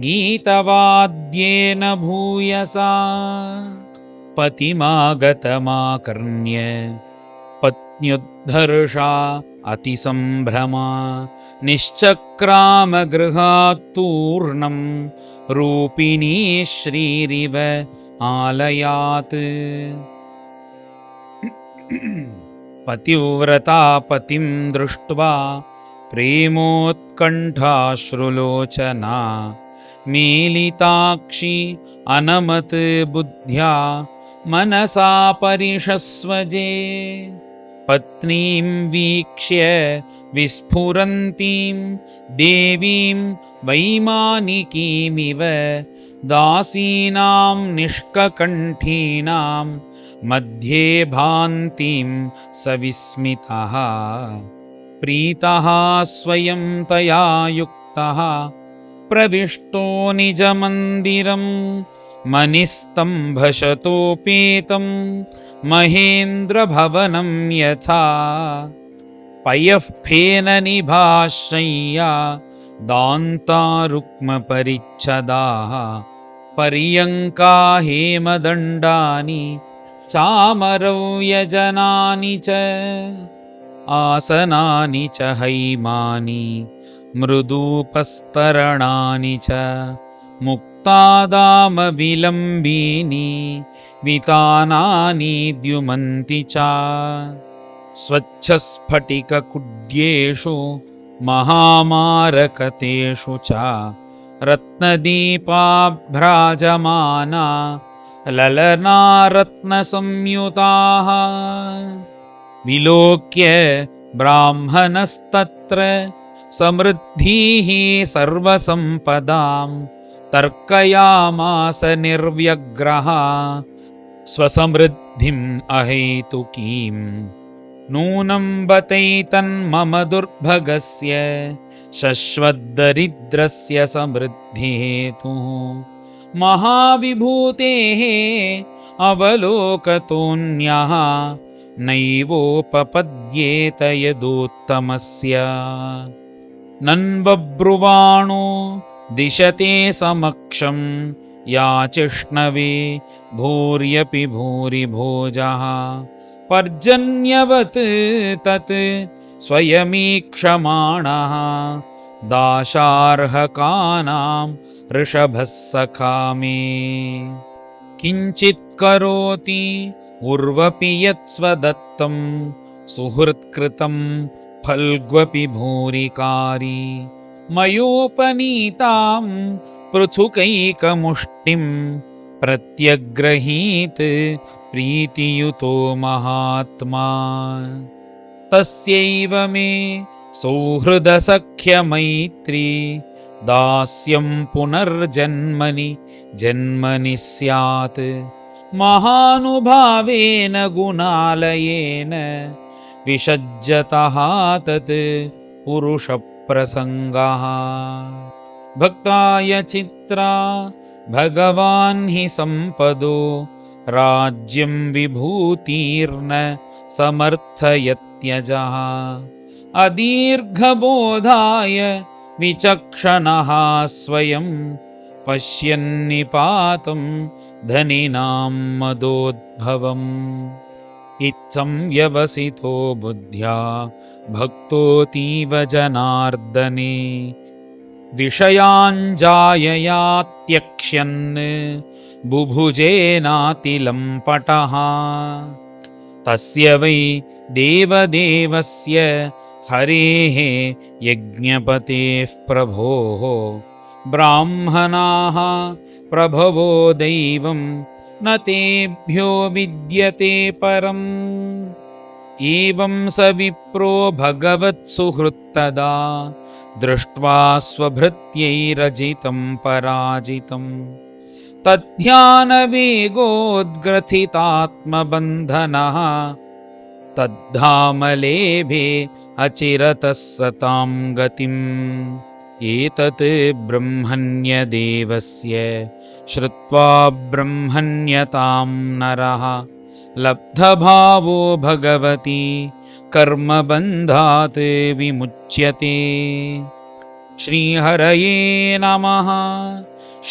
गीतवाद्येन भूयसा पतिमागतमाकर्ण्य पत्न्युद्धर्षा अतिसम्भ्रमा निश्चक्रामगृहात्तूर्णं रूपिणी श्रीरिव आलयात् पतिव्रता पतिं दृष्ट्वा प्रेमोत्कण्ठाश्रुलोचना मीलिताक्षी अनमत् बुद्ध्या मनसा परिषस्वजे पत्नीं वीक्ष्य विस्फुरन्तीं देवीं वैमानिकीमिव दासीनां निष्ककण्ठीनां मध्ये भान्तिं सविस्मितः प्रीतः स्वयं तया युक्तः प्रविष्टो निजमन्दिरं मणिस्तम्भशतोपेतं महेन्द्रभवनं यथा पयःफेननिभाशय्या दान्तारुक्मपरिच्छदाः पर्यङ्का हेमदण्डानि चामरव्यजनानि च आसनानि च हैमानि मृदूपस्तरणानि च मुक्तादामविलम्बीनि वितानानि द्युमन्ति च स्वच्छस्फटिककुड्येषु महामारकतेषु च रत्नदीपाभ्राजमाना ललनारत्नसंयुताः विलोक्य ब्राह्मणस्तत्र समृद्धिः सर्वसम्पदां तर्कयामास निर्व्यग्रः स्वसमृद्धिम् अहेतुकीम् नूनं बतैतन्मम दुर्भगस्य शश्वद्दरिद्रस्य समृद्धिहेतुः महाविभूतेः अवलोकतोऽन्यः नैवोपपद्येत यदुत्तमस्य नन्वब्रुवाणो दिशते समक्षं याचिष्णवे भूर्यपि भूरिभोजः पर्जन्यवत् तत् स्वयमीक्षमाणः दाशार्हकानां ऋषभः सखा मे किञ्चित् करोति उर्वपि यत्स्वदत्तं सुहृत्कृतं फल्ग्वपि भूरिकारी मयोपनीतां पृथुकैकमुष्टिं प्रत्यग्रहीत प्रीतियुतो महात्मा तस्यैव मे सौहृदसख्यमैत्री दास्यं पुनर्जन्मनि जन्मनि स्यात् महानुभावेन गुणालयेन विषज्जतः तत् पुरुषप्रसङ्गः भक्ताय चित्रा भगवान् हि सम्पदो राज्यं विभूतिर्न समर्थयत्यजः अदीर्घबोधाय विचक्षणः स्वयं पश्यन्निपातं धनिनां मदोद्भवम् इत्थं व्यवसितो बुद्ध्या भक्तोऽतीव जनार्दने விஷயாஞ்சாயயா த்யக்ஷ்யன் புபுஜேனாதிலம் படஹ தஸ்ய வை தேவதேவஸ்ய ஹரேஹ யஜ்ஞபதேஃ பிரபோஹ பிராம்மணாः பிரபவோ தெய்வம் ந தேभ्यो வித்யதே பரம் ஏவம் ச விப்ரோ பகவத்சுஹృத்ததா திருஷ்ட்வா ஸ்வப்ருத்யைரஜிதம் பராஜிதம் தத்யானவேகோத்க்ரதிதாத்மபந்தனः தத்தாமலேபே அச்சிரதः சதாம் கதிம் ஏதத் பிரம்மண்யதேவஸ்ய ஸ்ருத்வா பிரம்மண்யதாம் நரः லப்தபாவோ பகவதி கர்மபந்தாத் விமுச்யதே. ஸ்ரீஹரயே நமः.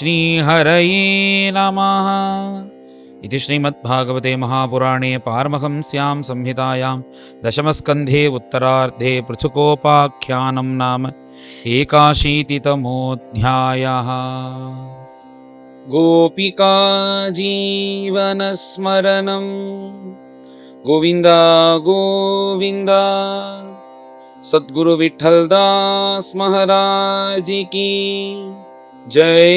श्रीहरये नमः. इति श्रीमद्भागवते महापुराणे पारमहंस्यां संहितायां दशमस्कन्धे उत्तरार्धे पृथुकोपाख्यानं नाम 81तमोऽध्यायः. गोपिका जीवनस्मरणं गोविन्द गोविन्द. सद्गुरु विठ्ठलदास महाराज की जय.